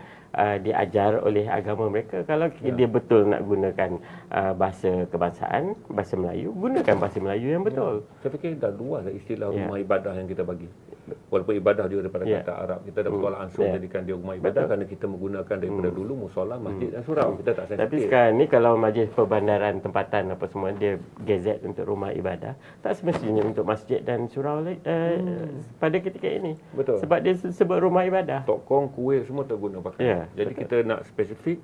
diajar oleh agama mereka. Kalau dia betul nak gunakan bahasa kebangsaan, bahasa Melayu, gunakan bahasa Melayu yang betul. Saya fikir dah luas istilah rumah ibadah yang kita bagi. Walaupun ibadah juga daripada kata Arab, kita dah bertolak ansur jadikan dia rumah ibadah kerana kita menggunakan daripada dulu musola, masjid dan surau. Kita tak sensitif. Tapi sekarang ni kalau Majlis Perbandaran tempatan apa semua dia gazet untuk rumah ibadah, tak semestinya untuk masjid dan surau pada ketika ini. Betul. Sebab dia sebut rumah ibadah. Tokong, kuih semua terguna pakai. Jadi kita nak spesifik,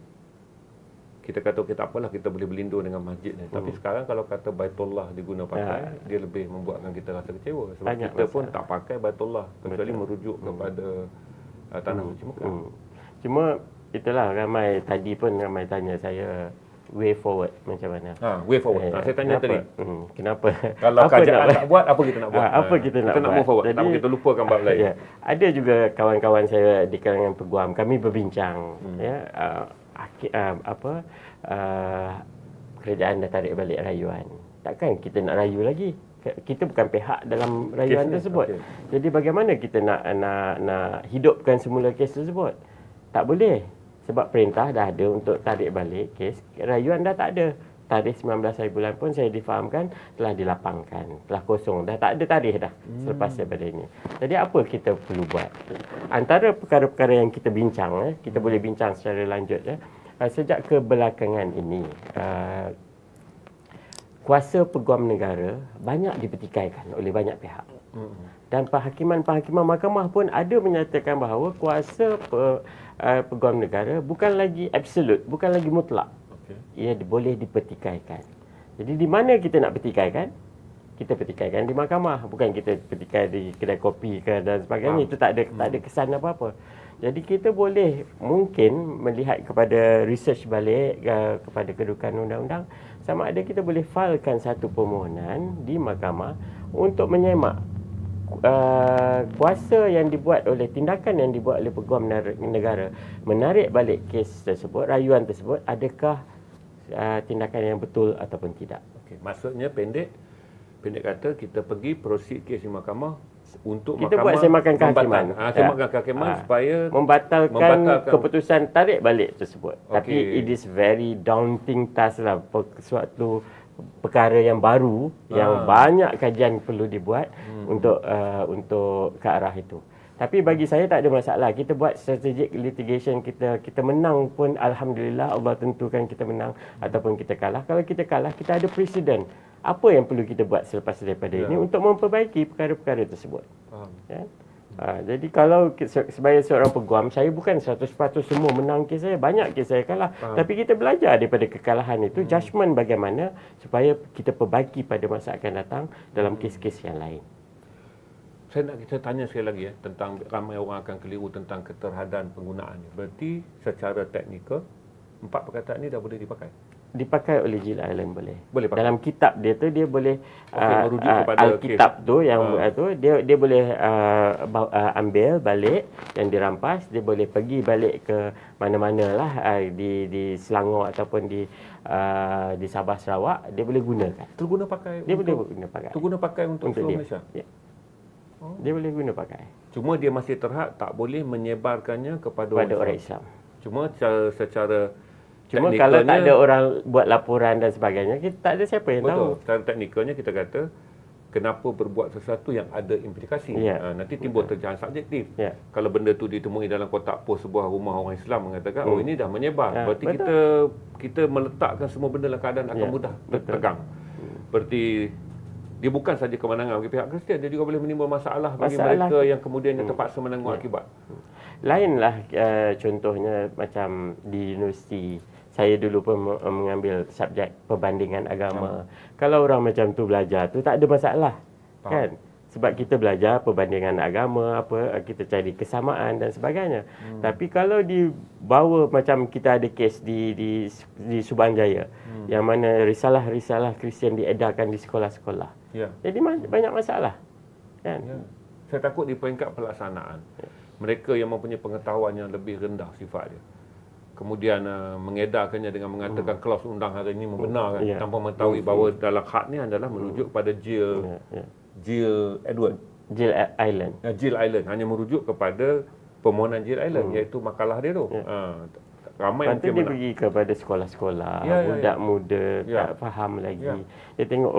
kita kata kita apalah, kita boleh berlindung dengan masjid ni. Tapi sekarang kalau kata Baitullah diguna pakai, dia lebih membuatkan kita rasa kecewa. Sebab banyak kita pun tak pakai Baitullah kecuali merujuk kepada tanah suci Mekah. Cuma itulah ramai tanya saya way forward macam mana. Way forward. Saya tanya tadi. Kenapa? Kalau kerajaan tak buat, apa kita nak buat? Apa kita nak buat? Move forward. Jadi, kita lupakan bab lain. Ada juga kawan-kawan saya di kalangan peguam, kami berbincang kerajaan dah tarik balik rayuan. Takkan kita nak rayu lagi? Kita bukan pihak dalam rayuan tersebut. Jadi bagaimana kita nak hidupkan semula kes tersebut? Tak boleh. Sebab perintah dah ada untuk tarik balik kes. Rayuan dah tak ada. Tarikh 19 hari bulan pun saya difahamkan telah dilapangkan, telah kosong, dah tak ada tarikh dah selepas daripada ini. Jadi apa kita perlu buat? Antara perkara-perkara yang kita bincang, kita boleh bincang secara lanjut sejak kebelakangan ini, kuasa peguam negara banyak dipertikaikan oleh banyak pihak. Dan penghakiman-penghakiman mahkamah pun ada menyatakan bahawa kuasa peguam negara bukan lagi absolut, bukan lagi mutlak. Ia boleh dipertikaikan. Jadi di mana kita nak pertikaikan? Kita pertikaikan di mahkamah, bukan kita pertikai di kedai kopi ke dan sebagainya. Itu tak ada kesan apa-apa. Jadi kita boleh mungkin melihat kepada research balik kepada kedudukan undang-undang, sama ada kita boleh filekan satu permohonan di mahkamah untuk menyemak kuasa yang dibuat oleh tindakan yang dibuat oleh peguam negara menarik balik kes tersebut, rayuan tersebut, adakah tindakan yang betul ataupun tidak. Okey, maksudnya pendek kata kita pergi proceed kes di mahkamah untuk kita mahkamah buat semakan kehakiman. Semakan kehakiman supaya membatalkan keputusan tarik balik tersebut. Okey. Tapi it is very daunting task lah, suatu perkara yang baru yang banyak kajian perlu dibuat untuk ke arah itu. Tapi bagi saya tak ada masalah. Kita buat strategic litigation, kita menang pun alhamdulillah, Allah tentukan kita menang ataupun kita kalah. Kalau kita kalah, kita ada presiden. Apa yang perlu kita buat selepas daripada ini untuk memperbaiki perkara-perkara tersebut. Ya? Jadi kalau sebagai seorang peguam, saya bukan 100% semua menang kes saya. Banyak kes saya kalah. Tapi kita belajar daripada kekalahan itu, judgement bagaimana supaya kita perbaiki pada masa akan datang dalam kes-kes yang lain. Saya nak kita tanya sekali lagi tentang ramai orang akan keliru tentang keterhadan penggunaannya. Berarti secara teknikal, 4 perkataan ini dah boleh dipakai? Dipakai oleh Jill Island boleh. Boleh pakai. Dalam kitab dia tu dia boleh merujuk kepada Alkitab tu yang tu dia boleh ambil balik yang dirampas, dia boleh pergi balik ke mana-manalah di Selangor ataupun di Sabah Sarawak, dia boleh gunakan. Terguna pakai. Dia boleh guna pakai. Terguna pakai untuk seluruh Malaysia. Ya. Dia boleh guna pakai. Cuma dia masih terhad tak boleh menyebarkannya kepada orang Islam. Cuma secara Cuma kalau tak ada orang buat laporan dan sebagainya, kita tak ada siapa yang tahu. Secara teknikalnya kita kata kenapa berbuat sesuatu yang ada implikasi. Nanti timbul terjadian subjektif. Kalau benda tu ditemui dalam kotak pos sebuah rumah orang Islam mengatakan ini dah menyebar. Berarti kita meletakkan semua benda dalam keadaan akan mudah tegang. Berarti dia bukan saja kemenangan bagi pihak Kristian, dia juga boleh menimbul masalah bagi mereka yang kemudian terpaksa menanggung akibat. Lainlah contohnya macam di universiti. Saya dulu pun mengambil subjek perbandingan agama. Kalau orang macam tu belajar tu tak ada masalah. Kan? Sebab kita belajar perbandingan agama, kita cari kesamaan dan sebagainya. Tapi kalau dibawa macam kita ada kes di Subang Jaya, yang mana risalah-risalah Kristian diedarkan di sekolah-sekolah. Jadi banyak masalah. Kan? Saya takut di peringkat pelaksanaan. Mereka yang mempunyai pengetahuan yang lebih rendah sifat dia, kemudian mengedarkannya dengan mengatakan klaus undang hari ini membenarkan tanpa mengetahui bahawa dalam had ni adalah merujuk pada Jill Island, hanya merujuk kepada permohonan Jill Island, iaitu makalah dia tu. Ramai nanti dia pergi kepada sekolah-sekolah, budak muda tak faham lagi. Dia tengok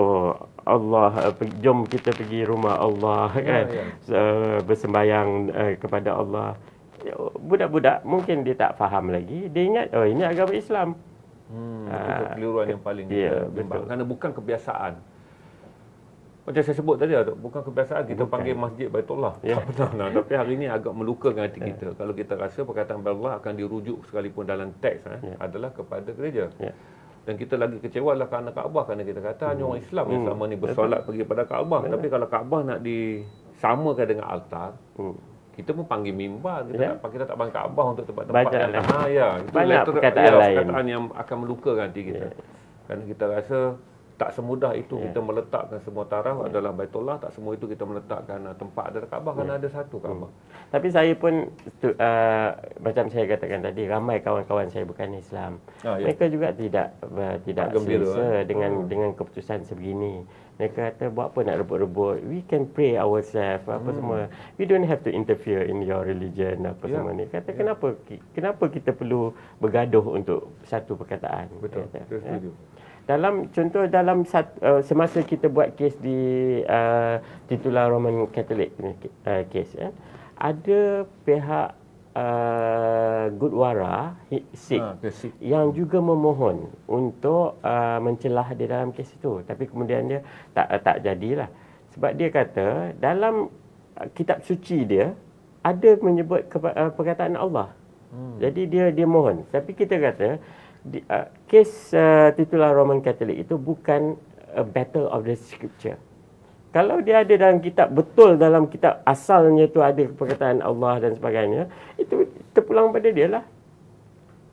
Allah, jom kita pergi rumah Allah kan, bersembayang kepada Allah. Budak-budak mungkin dia tak faham lagi, dia ingat ini agama Islam. Itu kekeliruan yang paling bimbang, kerana bukan kebiasaan. Macam saya sebut tadi, bukan kebiasaan kita panggil masjid Baitullah. Tak pernah. Tapi hari ini agak melukakan hati kita. Kalau kita rasa perkataan Allah akan dirujuk sekalipun dalam teks adalah kepada gereja. Dan kita lagi kecewa lah kerana Kaabah, kerana kita kata hanya orang Islam yang selama ni bersolat pergi pada Kaabah. Tapi kalau Kaabah nak disamakan dengan altar, kita pun panggil mimbar, kita tak panggil Kaabah untuk tempat-tempat yang banyak perkataan yang akan melukakan hati kita. Kerana kita rasa tak semudah itu kita meletakkan semua taraf adalah Baitullah, tak semua itu kita meletakkan tempat adalah Kaabah, kerana ada satu Kaabah. Tapi saya pun macam saya katakan tadi, ramai kawan-kawan saya bukan Islam. Mereka juga tidak selesa dengan keputusan sebegini. Mereka kata buat apa nak rebut-rebut, we can pray ourselves, apa semua. We don't have to interfere in your religion, apa semua ni. Kata kenapa kita perlu bergaduh untuk satu perkataan. Betul. Dalam semasa kita buat kes di titular Roman Catholic kes, ada pihak Gurdwara Sikh yang juga memohon untuk mencelah di dalam kes itu, tapi kemudian dia tak jadilah, sebab dia kata dalam kitab suci dia ada menyebut perkataan Allah. Jadi dia mohon, tapi kita kata kes titular Roman Catholic itu bukan a battle of the scripture. Kalau dia ada dalam kitab, betul dalam kitab asalnya tu ada perkataan Allah dan sebagainya, itu terpulang pada dia lah.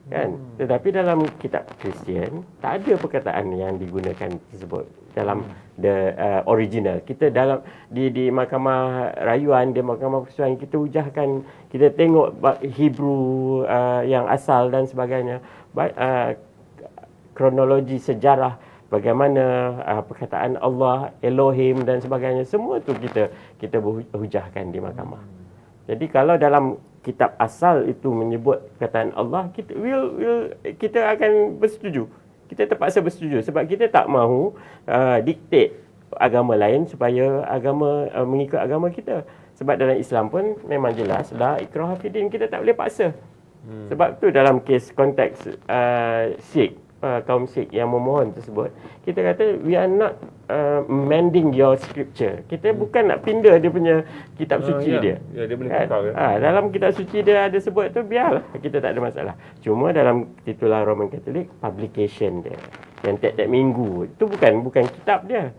Kan? Tetapi dalam kitab Kristian tak ada perkataan yang digunakan tersebut dalam the original. Kita dalam di mahkamah rayuan, di mahkamah persoalan, kita hujahkan, kita tengok Hebrew yang asal dan sebagainya, kronologi sejarah bagaimana perkataan Allah, Elohim dan sebagainya, semua tu kita hujahkan di mahkamah. Jadi kalau dalam kitab asal itu menyebut perkataan Allah, kita akan bersetuju. Kita terpaksa bersetuju sebab kita tak mahu diktat agama lain supaya mengikut agama kita. Sebab dalam Islam pun memang jelas la ikraha fi din, kita tak boleh paksa. Sebab tu dalam kes konteks Sikh, kaum Sikh yang memohon tersebut, kita kata we are not mending your scripture. Kita bukan nak pindah dia punya kitab suci dia. Ya, dia boleh kan? tukar kan? Dalam kitab suci dia ada sebut tu, biarlah, kita tak ada masalah. Cuma dalam titular Roman Catholic, publication dia yang tiap-tiap minggu, itu bukan kitab dia.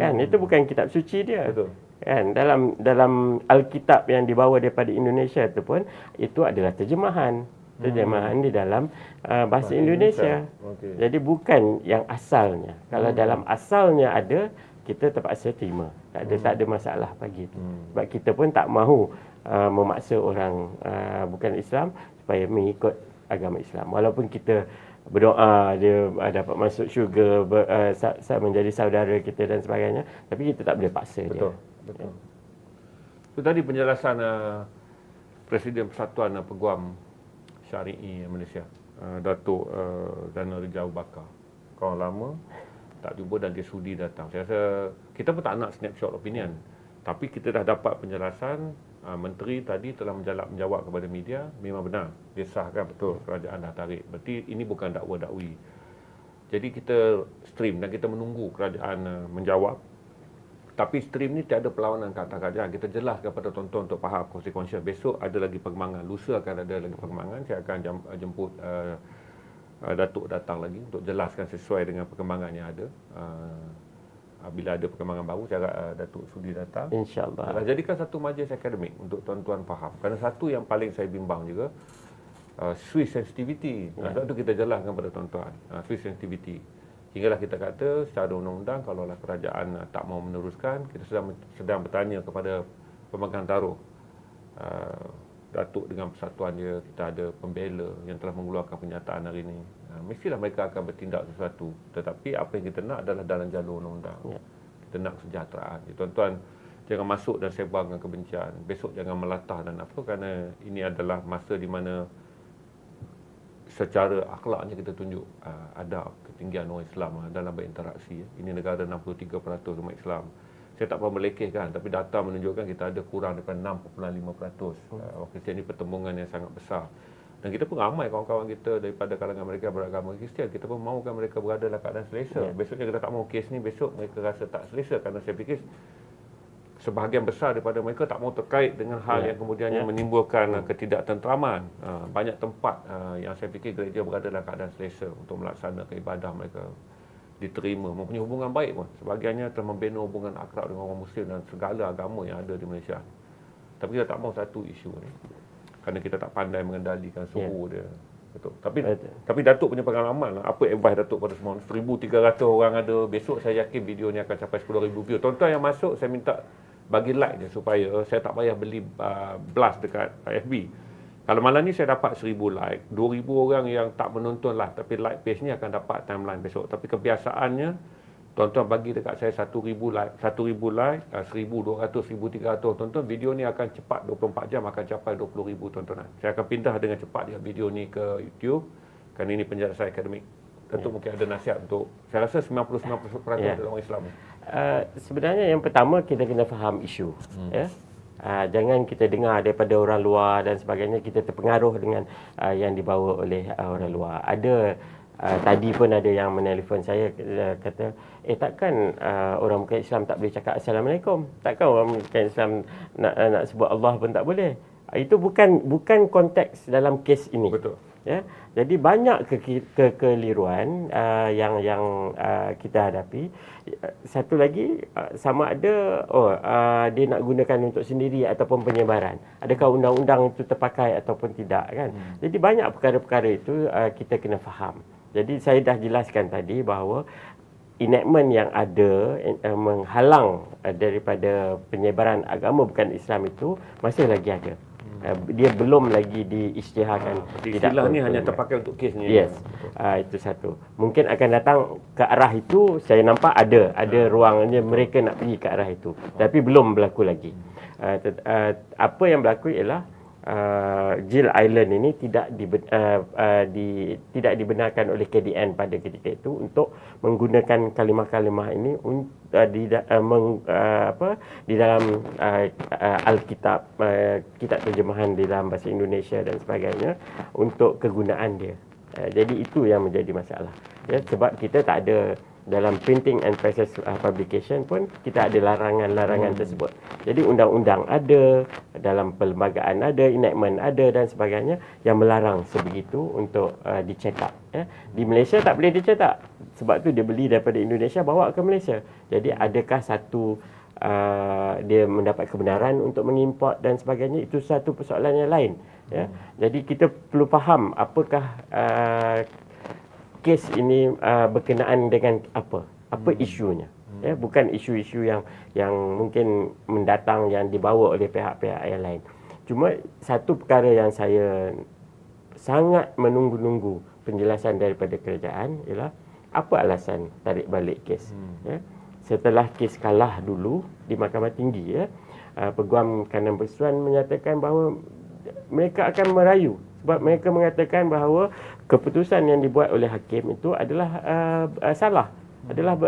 Kan? Itu bukan kitab suci dia. Betul. Kan? Dalam Alkitab yang dibawa daripada Indonesia tu pun, itu adalah terjemahan di dalam bahasa Indonesia. Okay. Jadi bukan yang asalnya. Kalau dalam asalnya ada, kita terpaksa terima. Tak ada masalah bagi itu. Sebab kita pun tak mahu memaksa orang bukan Islam supaya mengikut agama Islam. Walaupun kita berdoa dia dapat masuk syurga, menjadi saudara kita dan sebagainya, tapi kita tak boleh paksa dia. Betul. Itu tadi penjelasan Presiden Persatuan Peguam Syari'i Malaysia, Datuk Zainal Rijal Bakar. Kawan lama tak jumpa dan dia sudi datang. Saya rasa kita pun tak nak snapshot opinion, tapi kita dah dapat penjelasan. Menteri tadi telah menjawab kepada media, memang benar, dia sahkan betul kerajaan dah tarik. Berarti ini bukan dakwa-dakwi. Jadi kita stream dan kita menunggu kerajaan menjawab. Tapi stream ni tiada perlawanan ke atas kerajaan. Kita jelaskan kepada tonton untuk faham konsekuensi. Besok ada lagi perkembangan, lusa akan ada lagi perkembangan. Saya akan jemput Datuk datang lagi untuk jelaskan sesuai dengan perkembangan yang ada. Bila ada perkembangan baru, saya harap Datuk sudi datang. InsyaAllah. Jadikan satu majlis akademik untuk tuan-tuan faham. Kerana satu yang paling saya bimbang juga, Swiss sensitivity. Sebab tu kita jelaskan kepada tuan-tuan. Swiss sensitivity. Hinggalah kita kata secara undang-undang, kalaulah kerajaan tak mau meneruskan, kita sedang bertanya kepada pemegang taruh Datuk dengan persatuan dia, kita ada pembela yang telah mengeluarkan pernyataan hari ini. Mestilah mereka akan bertindak sesuatu. Tetapi apa yang kita nak adalah dalam jalur undang-undang. Kita nak kesejahteraan. Tuan-tuan, jangan masuk dan sebarkan kebencian. Besok jangan melatah dan apa, kerana ini adalah masa di mana secara akhlaknya kita tunjuk adab ketinggian orang Islam dalam berinteraksi. Ini negara 63% umat Islam. Saya tak pernah melekehkan, tapi data menunjukkan kita ada kurang daripada 6.5%. Orang Kristian ini pertembungan yang sangat besar. Dan kita pun ramai kawan-kawan kita daripada kalangan mereka beragama Kristian. Kita pun mahukan mereka berada dalam keadaan selesa. Besoknya kita tak mahu kes ni, besok mereka rasa tak selesa. Kerana saya fikir sebahagian besar daripada mereka tak mahu terkait dengan hal yang kemudiannya menimbulkan ketidaktenteraman. Banyak tempat yang saya fikir gereja berada dalam keadaan selesa untuk melaksanakan ibadah mereka diterima, mempunyai hubungan baik pun. Sebahagiannya telah membina hubungan akrab dengan orang Muslim dan segala agama yang ada di Malaysia. Tapi kita tak mahu satu isu ni, kerana kita tak pandai mengendalikan suhu dia. Betul. Tapi Datuk punya pengalaman, apa advice Datuk pada semua? 1,300 orang ada. Besok saya yakin video ni akan capai 10,000 view. Tuan-tuan yang masuk, saya minta bagi like je supaya saya tak payah beli blast dekat FB. Kalau malam ni saya dapat 1,000 like, 2,000 orang yang tak menonton lah, tapi like page ni akan dapat timeline besok. Tapi kebiasaannya, tuan-tuan bagi dekat saya 1,000 like, 1,200, 1,300. Tuan-tuan, video ni akan cepat 24 jam akan capai 20,000 tontonan. Saya akan pindah dengan cepat video ni ke YouTube, kerana ini penjelasan akademik. Tentu mungkin ada nasihat untuk, saya rasa 99% dalam orang Islam. Sebenarnya yang pertama, kita kena faham isu. Jangan kita dengar daripada orang luar dan sebagainya, kita terpengaruh dengan yang dibawa oleh orang luar. Ada tadi pun ada yang menelefon saya, kata, takkan orang bukan Islam tak boleh cakap Assalamualaikum? Takkan orang bukan Islam nak sebut Allah pun tak boleh? Itu bukan konteks dalam kes ini. Betul. Ya, jadi banyak kekeliruan yang kita hadapi. Satu lagi, sama ada dia nak gunakan untuk sendiri ataupun penyebaran. Adakah undang-undang itu terpakai ataupun tidak, kan? Jadi banyak perkara-perkara itu kita kena faham. Jadi saya dah jelaskan tadi bahawa enactment yang ada menghalang daripada penyebaran agama bukan Islam itu masih lagi ada. Dia belum lagi diisytiharkan. Istilah ni hanya terpakai untuk kes ni. Yes. Itu satu. Mungkin akan datang ke arah itu, saya nampak ada ruangnya mereka nak pergi ke arah itu. Tapi belum berlaku lagi. Apa yang berlaku ialah Gill Island ini tidak dibenarkan oleh KDN pada ketika itu untuk menggunakan kalimah-kalimah ini di dalam Alkitab, kitab terjemahan di dalam bahasa Indonesia dan sebagainya untuk kegunaan dia. Jadi itu yang menjadi masalah. Ya, sebab kita tak ada dalam printing and process publication pun kita ada larangan-larangan tersebut. Jadi undang-undang ada, dalam perlembagaan ada, enactment ada dan sebagainya yang melarang sebegitu untuk dicetak. Ya. Di Malaysia tak boleh dicetak. Sebab tu dia beli daripada Indonesia bawa ke Malaysia. Jadi adakah satu dia mendapat kebenaran untuk mengimport dan sebagainya, itu satu persoalan yang lain. Ya. Jadi kita perlu faham apakah kes ini berkenaan dengan apa isunya. Ya, bukan isu-isu yang mungkin mendatang yang dibawa oleh pihak-pihak yang lain. Cuma satu perkara yang saya sangat menunggu-nunggu penjelasan daripada kerajaan ialah apa alasan tarik balik kes. Ya. Setelah kes kalah dulu di Mahkamah Tinggi, ya, Peguam Kanan Persuan menyatakan bahawa mereka akan merayu sebab mereka mengatakan bahawa keputusan yang dibuat oleh hakim itu adalah salah, adalah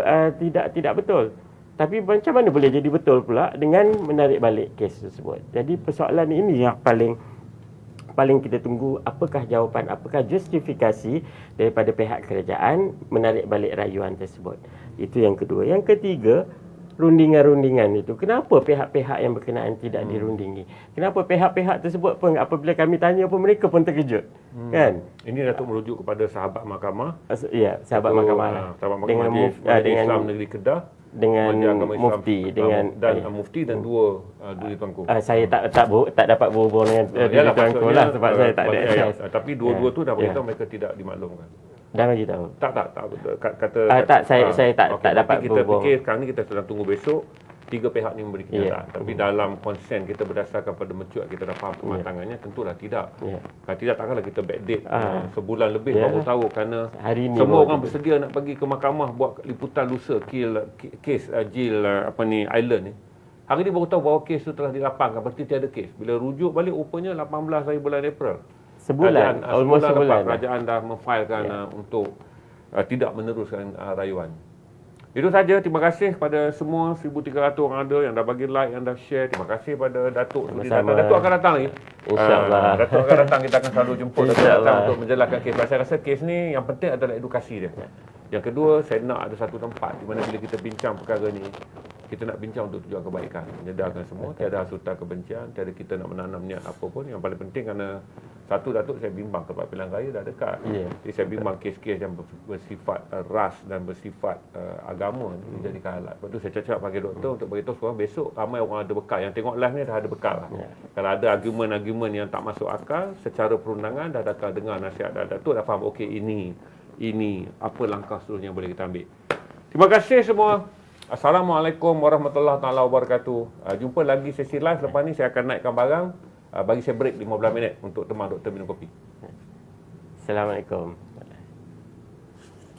tidak betul. Tapi macam mana boleh jadi betul pula dengan menarik balik kes tersebut? Jadi persoalan ini yang paling kita tunggu, apakah jawapan, apakah justifikasi daripada pihak kerajaan menarik balik rayuan tersebut. Itu yang kedua. Yang ketiga, rundingan-rundingan itu. Kenapa pihak-pihak yang berkenaan tidak dirundingi? Kenapa pihak-pihak tersebut pun apabila kami tanya pun mereka pun terkejut? Kan? Ini Datuk merujuk kepada sahabat mahkamah. Ya, sahabat mahkamah. Sahabat dengan Majlis Islam Negeri Kedah, dengan mufti mufti dan dua Duli Tuanku. Saya tak dapat berhubung dengan Duli Tuanku lah sebab saya tak ada akses. Tapi dua-dua tu dah beritahu mereka tidak dimaklumkan. Dah bagi tahu. Saya tak dapat kita berhubung. fikir sekarang ni kita sedang tunggu besok tiga pihak ni memberi kenyataan. Tapi dalam konsen kita berdasarkan pada mencuat kita dah faham kematangannya, tentulah tidak. Kalau tidak takkanlah kita backdate sebulan lebih baru tahu, kerana hari ni semua orang bersedia nak pergi ke mahkamah buat liputan lusa kes Gill Island ni. Hari ni baru tahu bahawa kes tu telah dilapangkan, berarti tiada kes. Bila rujuk balik rupanya 18 hari bulan April. Sebulan lepas kerajaan dah memfailkan untuk tidak meneruskan rayuan. Itu saja. Terima kasih kepada semua 1,300 orang ada yang dah bagi like, yang dah share. Terima kasih pada Datuk. Datuk akan datang lagi. InsyaAllah. Datuk akan datang, kita akan selalu jemput Datuk datang untuk menjelaskan kes. Saya rasa kes ni yang penting adalah edukasi dia. Yang kedua, saya nak ada satu tempat di mana bila kita bincang perkara ni, kita nak bincang untuk tujuan kebaikan, menyedarkan semua, tiada hasutan kebencian, tiada kita nak menanam niat apa pun. Yang paling penting, kerana satu, Datuk, saya bimbang tempat pilihan raya dah dekat. Jadi saya bimbang kes-kes yang bersifat ras dan bersifat agama ni dijadikan alat. Lepas tu saya cakap panggil doktor untuk beritahu seorang besok ramai orang ada bekal. Yang tengok live ni dah ada bekal lah. Kalau ada argumen-argumen yang tak masuk akal, secara perundangan dah datang dengar nasihat Datuk, dah faham okey ini apa langkah seterusnya yang boleh kita ambil. Terima kasih semua. Assalamualaikum warahmatullahi wabarakatuh. Jumpa lagi sesi live lepas ni. Saya akan naikkan barang. Bagi saya break 15 minit untuk teman doktor minum kopi. Assalamualaikum.